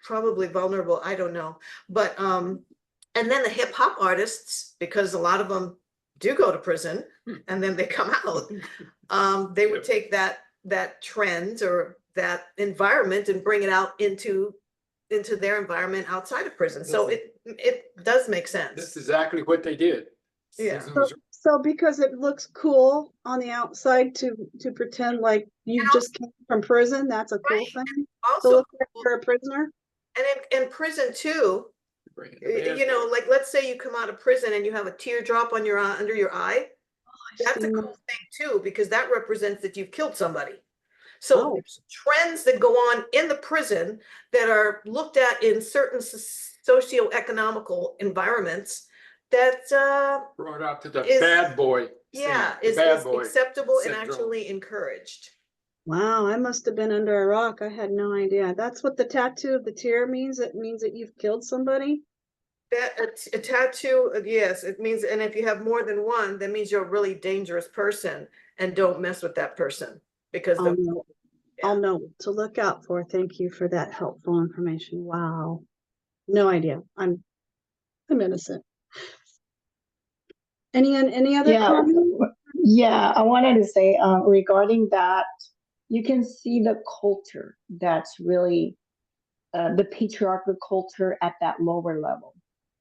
probably vulnerable. I don't know. But and then the hip hop artists, because a lot of them do go to prison and then they come out, they would take that trend or that environment and bring it out into their environment outside of prison. So it does make That's sense. exactly what they did. Yeah. Susan So, was- so because it looks cool on the outside to pretend like you And just came from prison, that's a cool Right. thing. To Also, look like you're a prisoner. and in prison too, bringing the bad you know, boy. like let's say you come out of prison and you have a teardrop on your eye, under your eye. That's a seen cool thing too, because that represents that you've killed somebody. So Oh. there's trends that go on in the prison that are looked at in certain socioeconomical environments that Brought out to the is- bad boy. yeah, scene, the is bad boy acceptable and syndrome. actually encouraged. Wow, I must have been under a rock. I had no idea. That's what the tattoo of the tear means. It means that you've killed somebody. That a tattoo, yes, it means, and if you have more than one, that means you're a really dangerous person and don't mess with that person because I'll the, know. I'll know what to look out for. Thank you for that helpful information. Wow. No idea. I'm innocent. Any other Yeah. comments? Yeah, I wanted to say regarding that, you can see the culture that's really the patriarchal culture at that lower level.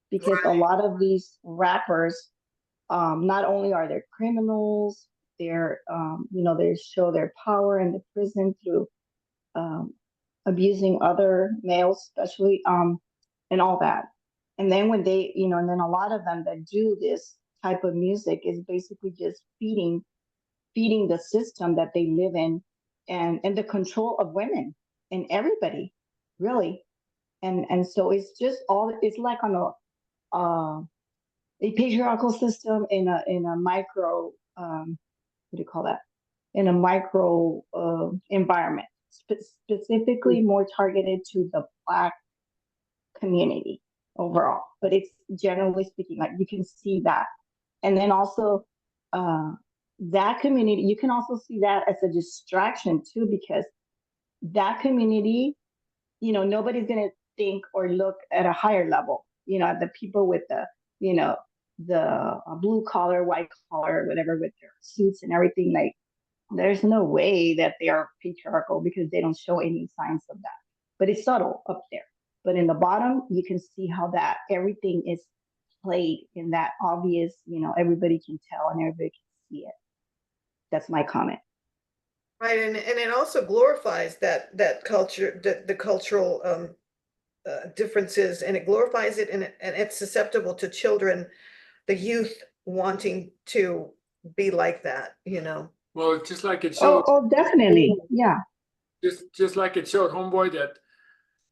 Because a lot of these rappers, not only are they criminals, they're, you know, they show their power in the prison through abusing other males, especially, and all that. And then when they, you know, and then a lot of them that do this type of music is basically just feeding the system that they live in and the control of women and everybody, really. And so it's just all it's like on a patriarchal system in a micro what do you call that? In a micro environment, specifically more targeted to the Black community overall. But it's generally speaking, like you can see that. And then also that community, you can also see that as a distraction too, because that community, you know, nobody's going to think or look at a higher level, you know, the people with the, you know, the blue collar, white collar, whatever, with their suits and everything. Like, there's no way that they are patriarchal because they don't show any signs of that. But it's subtle up there. But in the bottom, you can see how that everything is played in that obvious, everybody can tell and everybody can see it. That's my comment. Right, and it also glorifies that culture, the cultural differences, and it glorifies it, and it's susceptible to children, the youth wanting to be like that, Well, just like it Oh, showed, oh, definitely. Yeah. just like it showed homeboy that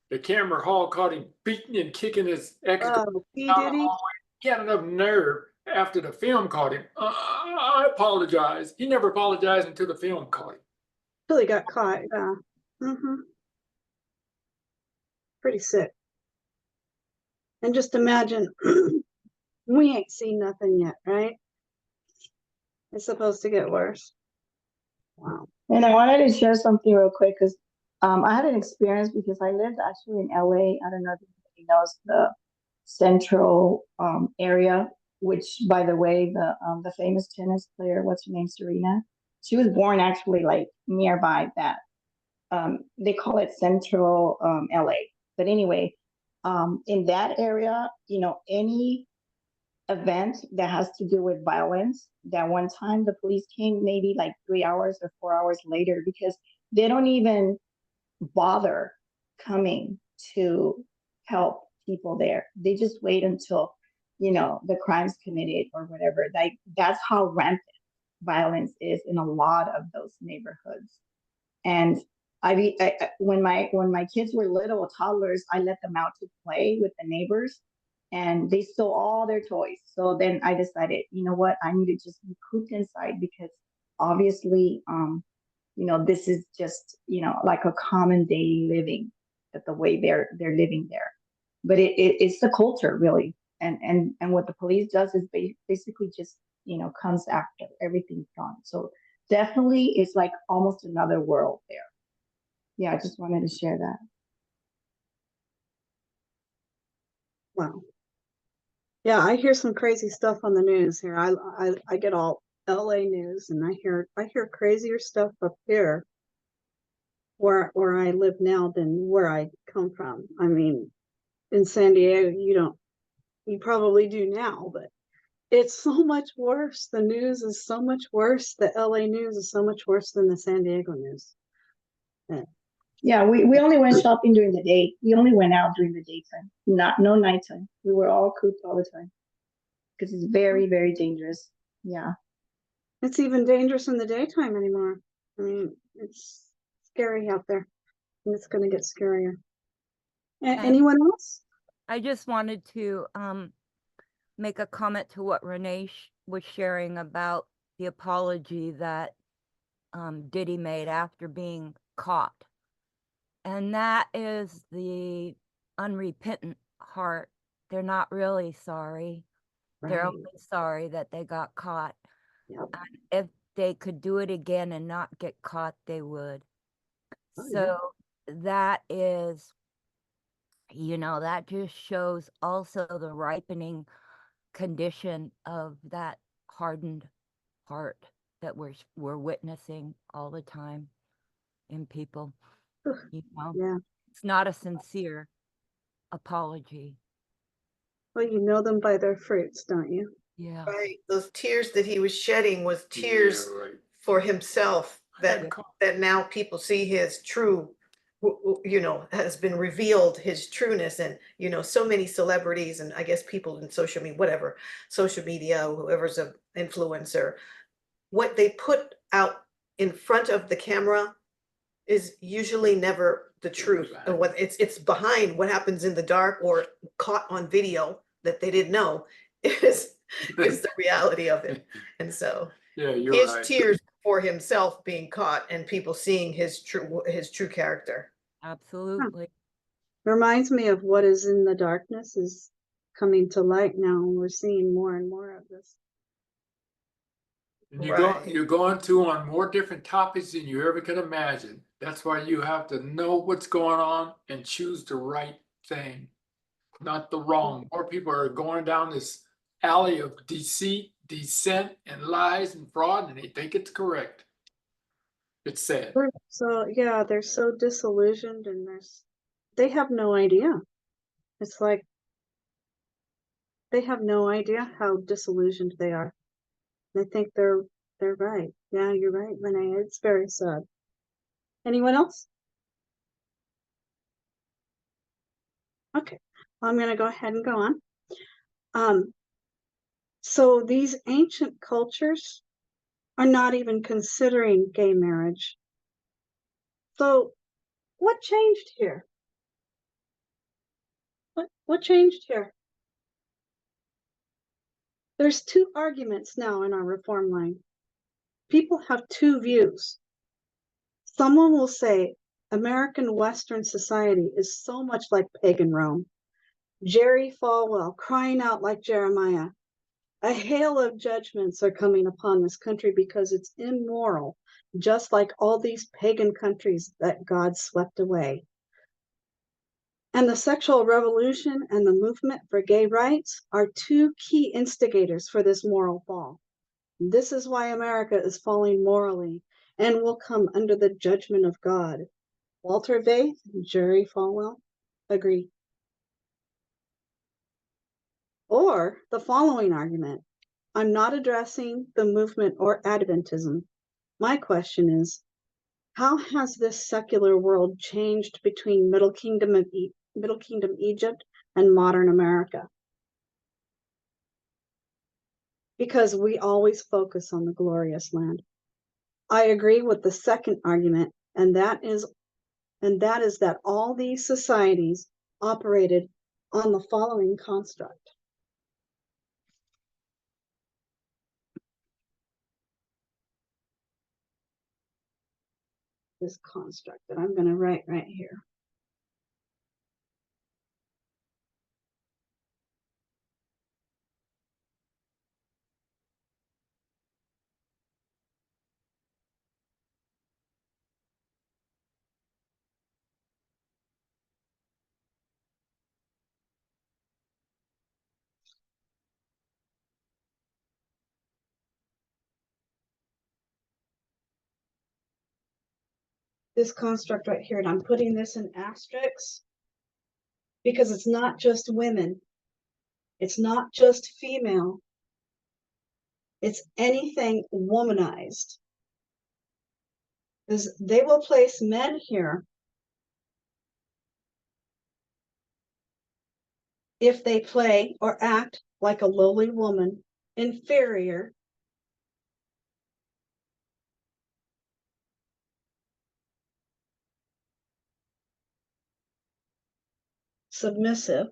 the camera hall caught him beating and kicking his ex down Oh, P. the Diddy? hallway. He had enough nerve after the film caught him. I apologize. He never apologized until the film caught him. Till he got caught, yeah. Pretty sick. And just imagine, we ain't seen nothing yet, right? It's supposed to get worse. Wow. And I wanted to share something real quick because I had an experience because I lived actually in LA. I don't know if anybody knows the central area, which, by the way, the famous tennis player, what's her name, Serena, she was born actually like nearby that. They call it Central LA. But anyway, in that area, any event that has to do with violence, that one time the police came maybe like 3 hours or 4 hours later because they don't even bother coming to help people there. They just wait until, the crime's committed or whatever. Like that's how rampant violence is in a lot of those neighborhoods. And when my kids were little toddlers, I let them out to play with the neighbors, and they stole all their toys. So then I decided, you know what, I need to just be cooped inside because obviously, this is just, like a common daily living, that the way they're living there. But it's the culture really, and what the police does is basically just comes after everything's gone. So definitely, it's like almost another world there. Yeah, I just wanted to share that. Wow. Yeah, I hear some crazy stuff on the news here. I get all LA news, and I hear crazier stuff up here where I live now than where I come from. I mean, in San Diego, you probably do now, but it's so much worse. The news is so much worse. The LA news is so much worse than the San Diego news. Yeah, we only went shopping during the day. We only went out during the daytime, no nighttime. We were all cooped all the time because it's very, very dangerous. Yeah. It's even dangerous in the daytime anymore. I mean, it's scary out there, and it's going to get scarier. Anyone else? I just wanted to make a comment to what Renee was sharing about the apology that Diddy made after being caught. And that is the unrepentant heart. They're not really sorry. They're only sorry that they got caught. Yep. And if they could do it again and not get caught, they would. Oh, So that is, that just shows also the ripening condition of that hardened heart that we're witnessing all the time in people. Yeah. It's not a sincere apology. Well, you know them by their fruits, don't you? Yeah. Right, those tears that he was shedding was tears Yeah, right. for himself, that now people see his true, has been revealed, his trueness. And so many celebrities, and I guess people in social media, whoever's an influencer, what they put out in front of the camera is usually never the truth. And what it's behind, what happens in the dark or caught on video that they didn't know is the reality of it. And so Yeah, you're his right. tears for himself being caught and people seeing his true character. Absolutely. Reminds me of what is in the darkness is coming to light now, and we're seeing more and more of this. And Right. you're going to on more different topics than you ever could imagine. That's why you have to know what's going on and choose the right thing, not the wrong. More people are going down this alley of deceit, dissent, and lies and fraud, and they think it's correct. It's sad. So yeah, they're so disillusioned, and they have no idea. It's like they have no idea how disillusioned they are. I think they're right. Yeah, you're right, Renee. It's very sad. Anyone else? Okay, I'm gonna go ahead and go on. So these ancient cultures are not even considering gay marriage. So what changed here? What changed here? There's two arguments now in our reform line. People have two views. Someone will say American Western society is so much like pagan Rome. Jerry Falwell crying out like Jeremiah. A hail of judgments are coming upon this country because it's immoral, just like all these pagan countries that God swept away. And the sexual revolution and the movement for gay rights are two key instigators for this moral fall. This is why America is falling morally and will come under the judgment of God. Walter Vaith, Jerry Falwell, agree. Or the following argument, I'm not addressing the movement or Adventism. My question is, how has this secular world changed between Middle Kingdom Egypt and modern America? Because we always focus on the glorious land. I agree with the second argument, and that is that all these societies operated on the following construct. This construct that I'm going to write right here. This construct right here, and I'm putting this in asterisks because it's not just women. It's not just female. It's anything womanized. Because they will place men here if they play or act like a lowly woman, inferior, submissive,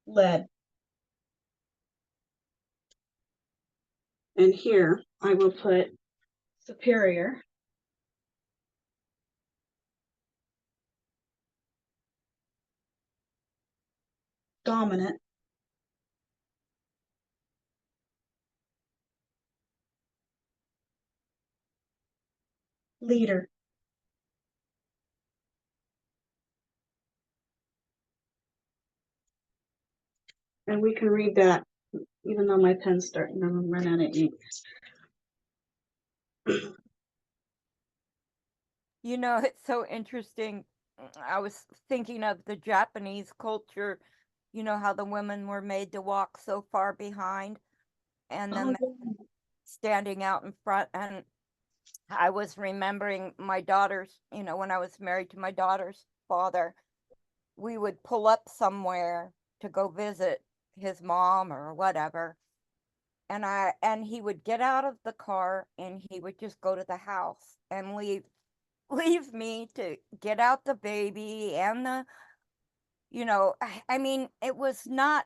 led. And here I will put superior, dominant, leader. And we can read that even though my pen's starting to run out of ink. You know, it's so interesting. I was thinking of the Japanese culture, you know, how the women were made to walk so far behind and the men standing out in front. And I was remembering my daughter's, you know, when I was married to my daughter's father, we would pull up somewhere to go visit his mom or whatever. And he would get out of the car and he would just go to the house and leave me to get out the baby and the, you know, I mean, it was not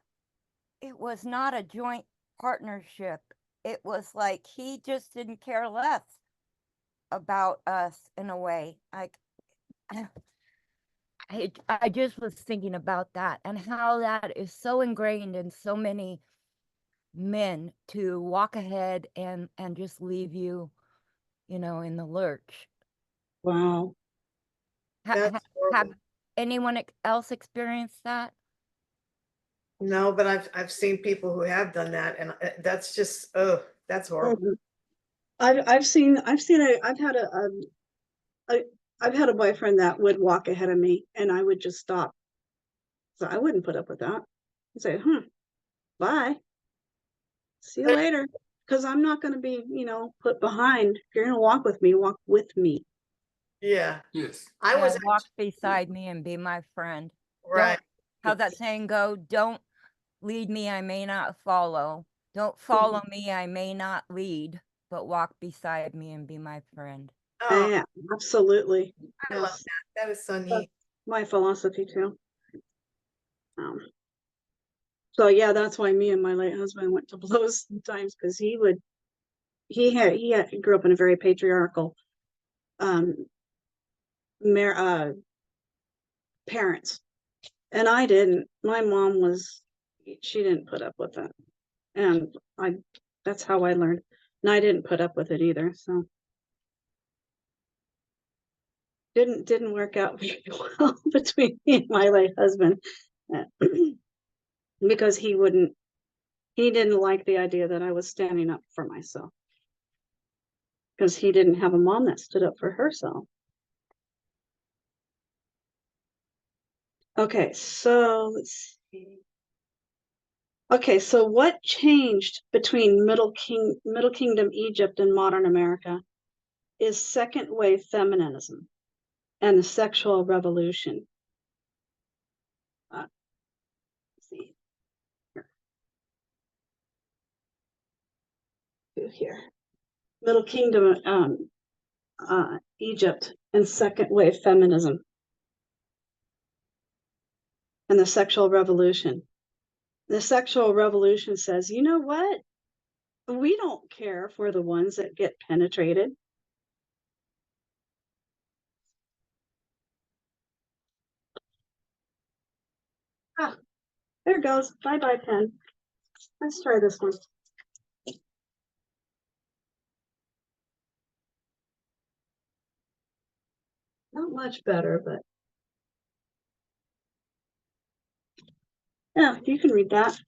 a joint partnership. It was like he just didn't care less about us in a way. Like I just was thinking about that and how that is so ingrained in so many men to walk ahead and just leave you, you know, in the lurch. Wow. That's Have horrible. anyone else experienced that? No, but I've seen people who have done that, and that's just, oh, that's horrible. I've had a boyfriend that would walk ahead of me and I would just stop. So I wouldn't put up with that. I'd say, bye. See you But- later. Because I'm not going to be, put behind. If you're going to walk with me, walk with me. Yeah, Yes. I Yeah, was walk beside me and be my friend. right. How's that saying go? Don't lead me, I may not follow. Don't follow me, I may not lead, but walk beside me and be my friend. Oh, Yeah, absolutely. I love Yes. that. That is so That's neat. my philosophy too. So yeah, that's why me and my late husband went to blows sometimes because he grew up in a very patriarchal um parents, and I didn't. My mom she didn't put up with it, and that's how I learned, and I didn't put up with it either. So didn't work out very well between me and my late husband because he didn't like the idea that I was standing up for myself because he didn't have a mom that stood up for herself. Okay, so let's see. Okay, so what changed between Middle Kingdom Egypt and modern America is second wave feminism and the sexual revolution. Let's see here. Middle Kingdom Egypt and second wave feminism and the sexual revolution. The sexual revolution says, you know what? We don't care if we're the ones that get penetrated. Ah, there it goes. Bye-bye, pen. Let's try this one. Not much better, but yeah, you can read that.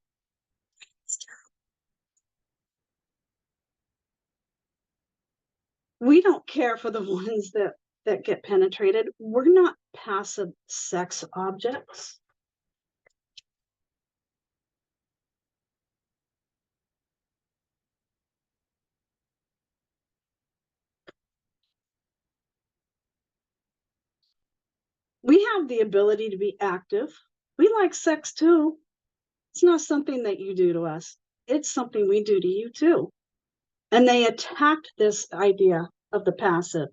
We don't care for the ones that get penetrated. We're not passive sex objects. We have the ability to be active. We like sex too. It's not something that you do to us. It's something we do to you too. And they attacked this idea of the passive.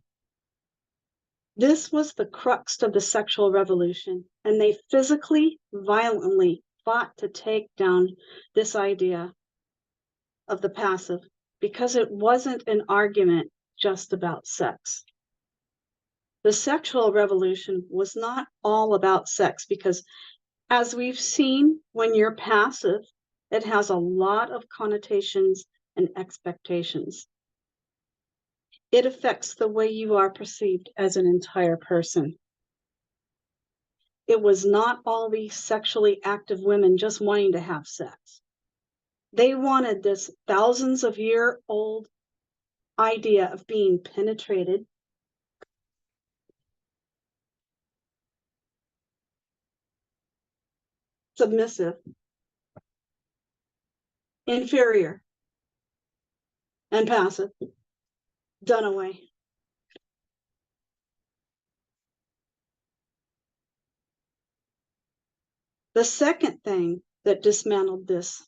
This was the crux of the sexual revolution, and they physically, violently fought to take down this idea of the passive because it wasn't an argument just about sex. The sexual revolution was not all about sex because, as we've seen, when you're passive, it has a lot of connotations and expectations. It affects the way you are perceived as an entire person. It was not all these sexually active women just wanting to have sex. They wanted this thousands of year old idea of being penetrated, submissive, inferior, and passive, done away. The second thing that dismantled this,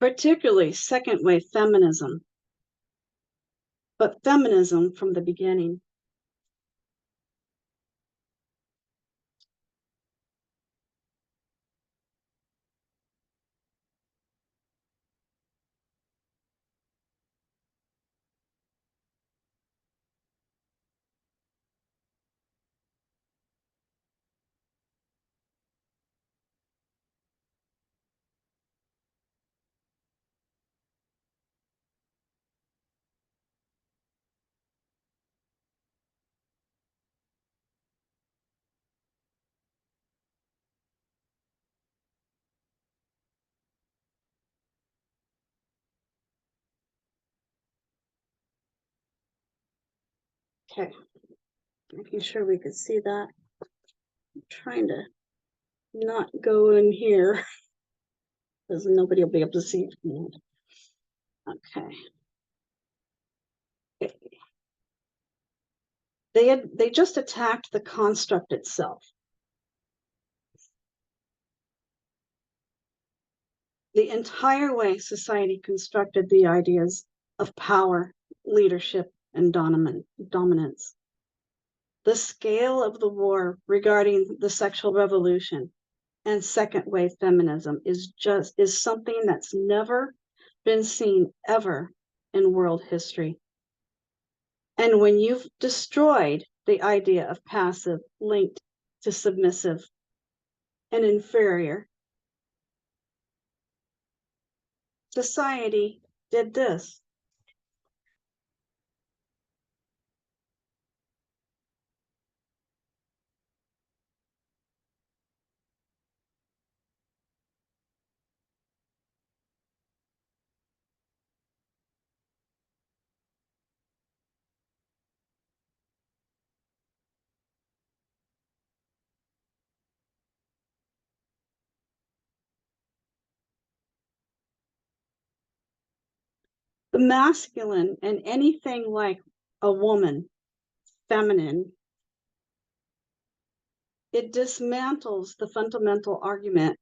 particularly second wave feminism, but feminism from the beginning, Okay. Making sure we could see that. I'm trying to not go in here because nobody will be able to see it. Okay. They just attacked the construct itself. The entire way society constructed the ideas of power, leadership, and dominance. The scale of the war regarding the sexual revolution and second wave feminism is something that's never been seen ever in world history. And when you've destroyed the idea of passive linked to submissive and inferior, society did this. The masculine and anything like a woman, feminine, it dismantles the fundamental argument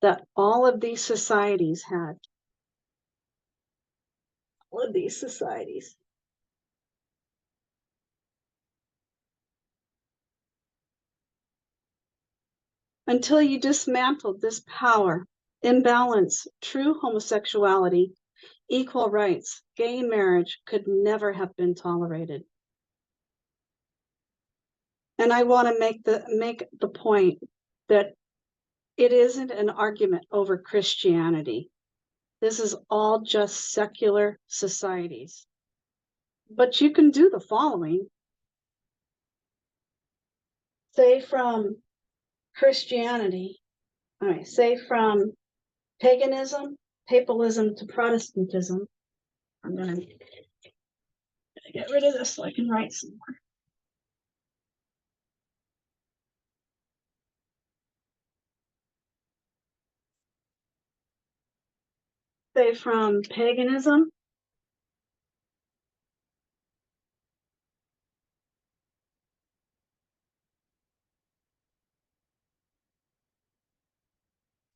that all of these societies had. All of these societies. Until you dismantled this power, imbalance, true homosexuality, equal rights, gay marriage could never have been tolerated. And I want to make the point that it isn't an argument over Christianity. This is all just secular societies. But you can do the following. Say from Christianity, all right, say from paganism, papalism to Protestantism. I'm gonna get rid of this so I can write some more. Say from paganism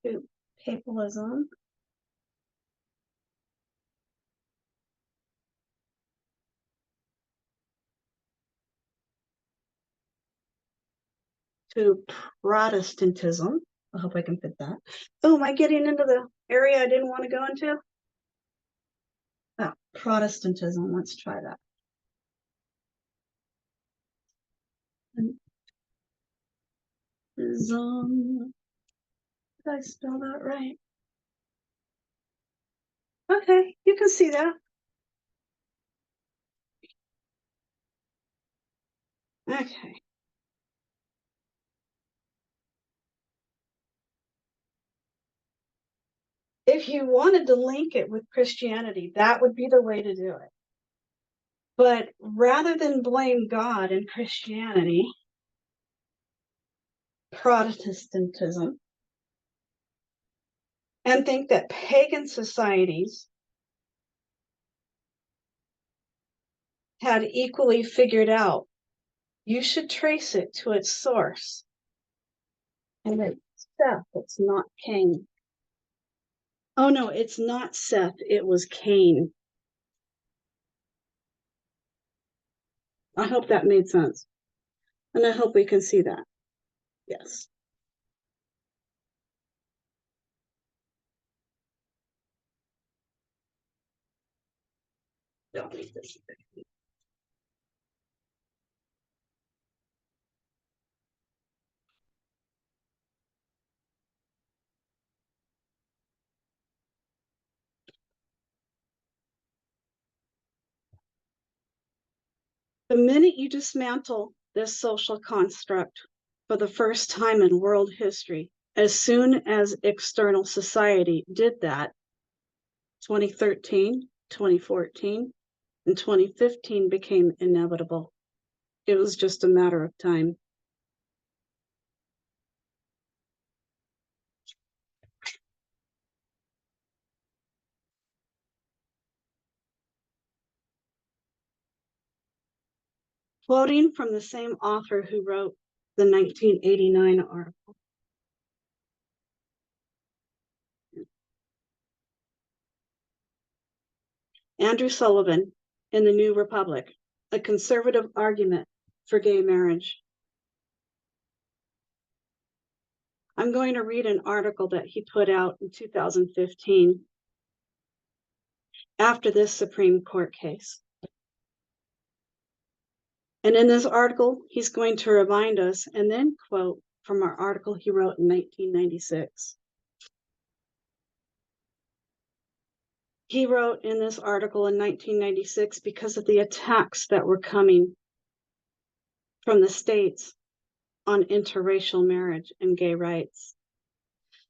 to papalism to Protestantism. I hope I can fit that. Oh, am I getting into the area I didn't want to go into? Oh, Protestantism. Let's try that. Did I spell that right? Okay, you can see that. Okay. If you wanted to link it with Christianity, that would be the way to do it. But rather than blame God and Christianity, Protestantism, and think that pagan societies had equally figured out, you should trace it to its source. And it's Seth, it's not Cain. Oh no, it's not Seth, it was Cain. I hope that made sense. And I hope we can see that. Yes. Don't need this. The minute you dismantle this social construct for the first time in world history, as soon as external society did that, 2013, 2014, and 2015 became inevitable. It was just a matter of time. Quoting from the same author who wrote the 1989 article. Andrew Sullivan in the New Republic, a conservative argument for gay marriage. I'm going to read an article that he put out in 2015 after this Supreme Court case. And in this article, he's going to remind us and then quote from our article he wrote in 1996. He wrote in this article in 1996 because of the attacks that were coming from the states on interracial marriage and gay rights.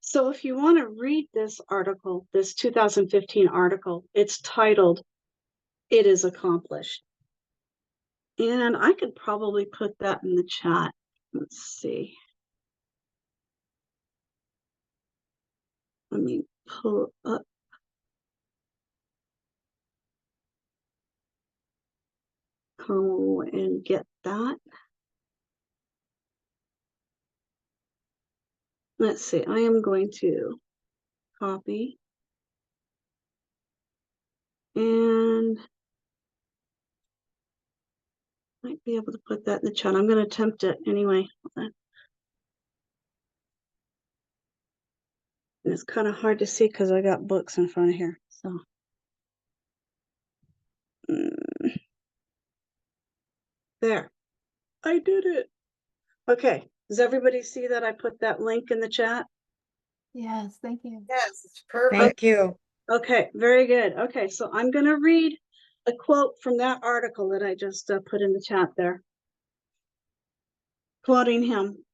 So if you want to read this article, this 2015 article, it's titled, "It is Accomplished." And I could probably put that in the chat. Let's see. Let me pull up. Go and get that. Let's see, I am going to copy and might be able to put that in the chat. I'm going to attempt it anyway. And it's kind of hard to see because I got books in front of here. So there, I did it. Okay, does everybody see that I put that link in the chat? Yes, thank you. Yes, it's perfect. Thank you. Okay, very good. Okay, so I'm going to read a quote from that article that I just put in the chat there. Quoting him,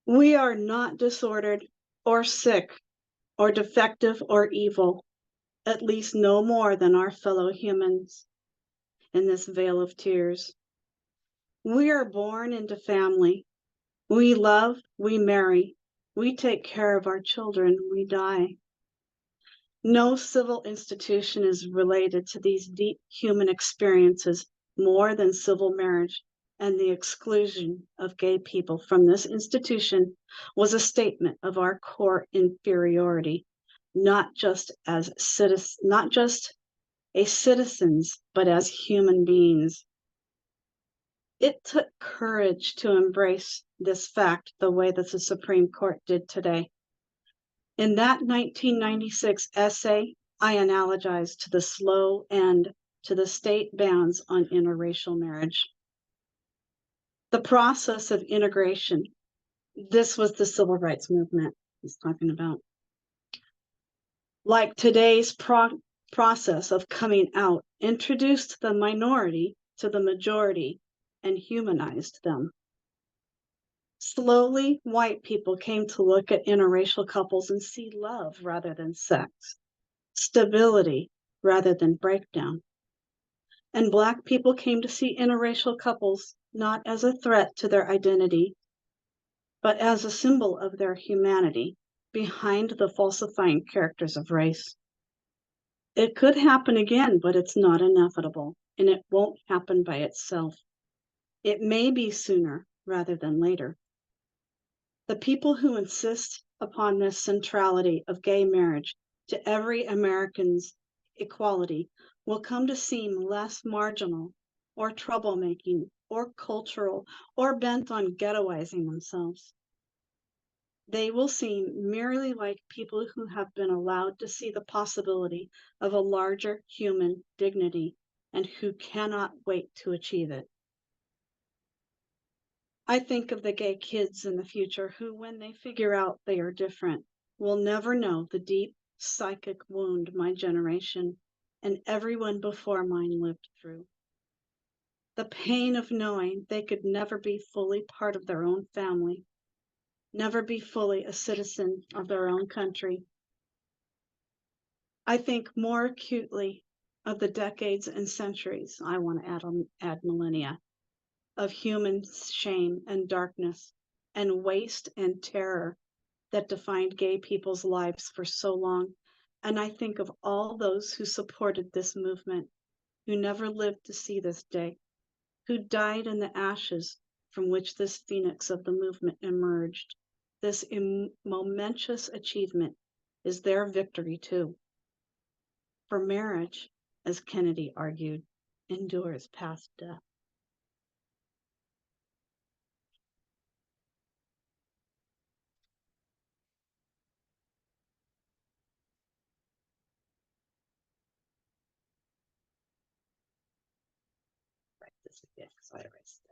"We are not disordered or sick or defective or evil, at least no more than our fellow humans in this vale of tears. We are born into family. We love, we marry, we take care of our children, we die. No civil institution is related to these deep human experiences more than civil marriage, and the exclusion of gay people from this institution was a statement of our core inferiority, not just as citizens, but as human beings. It took courage to embrace this fact the way that the Supreme Court did today. In that 1996 essay, I analogized to the slow end to the state bans on interracial marriage. The process of integration, this was the civil rights movement he's talking about. Like today's process of coming out, introduced the minority to the majority and humanized them. Slowly, white people came to look at interracial couples and see love rather than sex, stability rather than breakdown. And Black people came to see interracial couples not as a threat to their identity, but as a symbol of their humanity behind the falsifying characters of race. It could happen again, but it's not inevitable, and it won't happen by itself. It may be sooner rather than later. The people who insist upon this centrality of gay marriage to every American's equality will come to seem less marginal or troublemaking or cultural or bent on ghettoizing themselves. They will seem merely like people who have been allowed to see the possibility of a larger human dignity and who cannot wait to achieve it. I think of the gay kids in the future who, when they figure out they are different, will never know the deep psychic wound my generation and everyone before mine lived through. The pain of knowing they could never be fully part of their own family, never be fully a citizen of their own country. I think more acutely of the decades and centuries, I want to add millennia, of human shame and darkness and waste and terror that defined gay people's lives for so long. And I think of all those who supported this movement, who never lived to see this day, who died in the ashes from which this phoenix of the movement emerged. This momentous achievement is their victory too. For marriage, as Kennedy argued, endures past death. Write this again, so I erased it.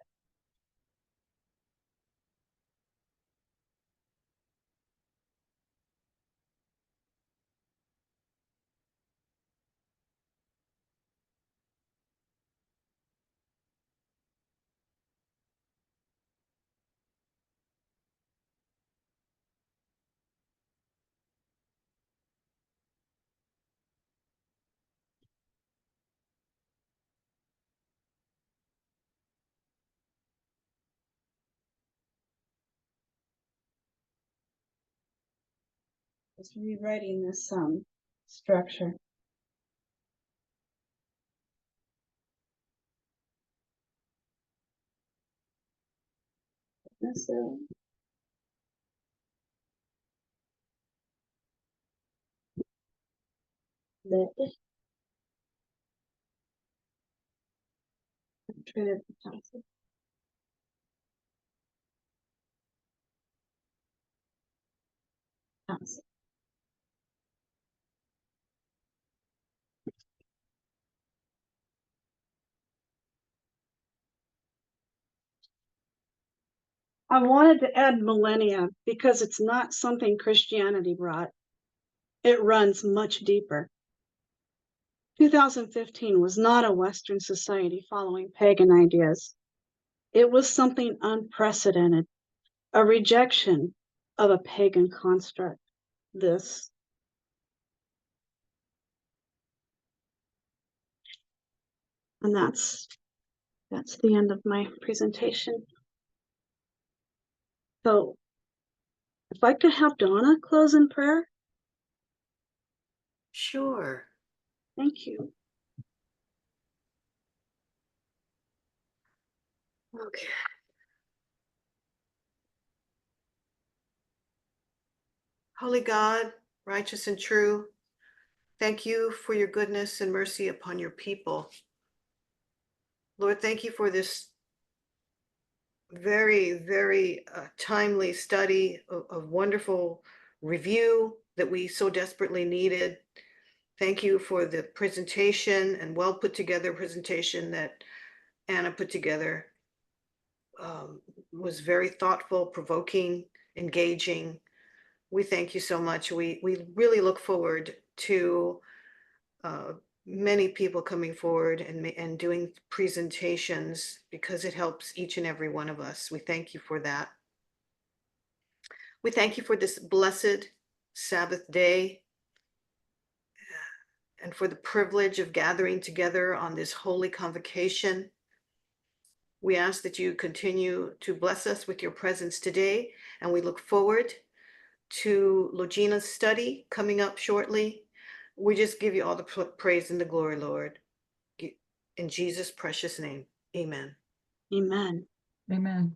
Just rewriting this structure. This that treated the toxic. Toxic. I wanted to add millennia because it's not something Christianity brought. It runs much deeper. 2015 was not a Western society following pagan ideas. It was something unprecedented, a rejection of a pagan construct. This. And that's the end of my presentation. So if I could have Donna close in prayer. Sure. Thank you. Okay. Holy God, righteous and true, thank you for your goodness and mercy upon your people. Lord, thank you for this very, very timely study of wonderful review that we so desperately needed. Thank you for the presentation and well put together presentation that Anna put together. Was very thoughtful, provoking, engaging. We thank you so much. We really look forward to many people coming forward and doing presentations because it helps each and every one of us. We thank you for that. We thank you for this blessed Sabbath day and for the privilege of gathering together on this holy convocation. We ask that you continue to bless us with your presence today, and we look forward to Logina's study coming up shortly. We just give you all the praise and the glory, Lord. In Jesus' precious name, amen. Amen. Amen.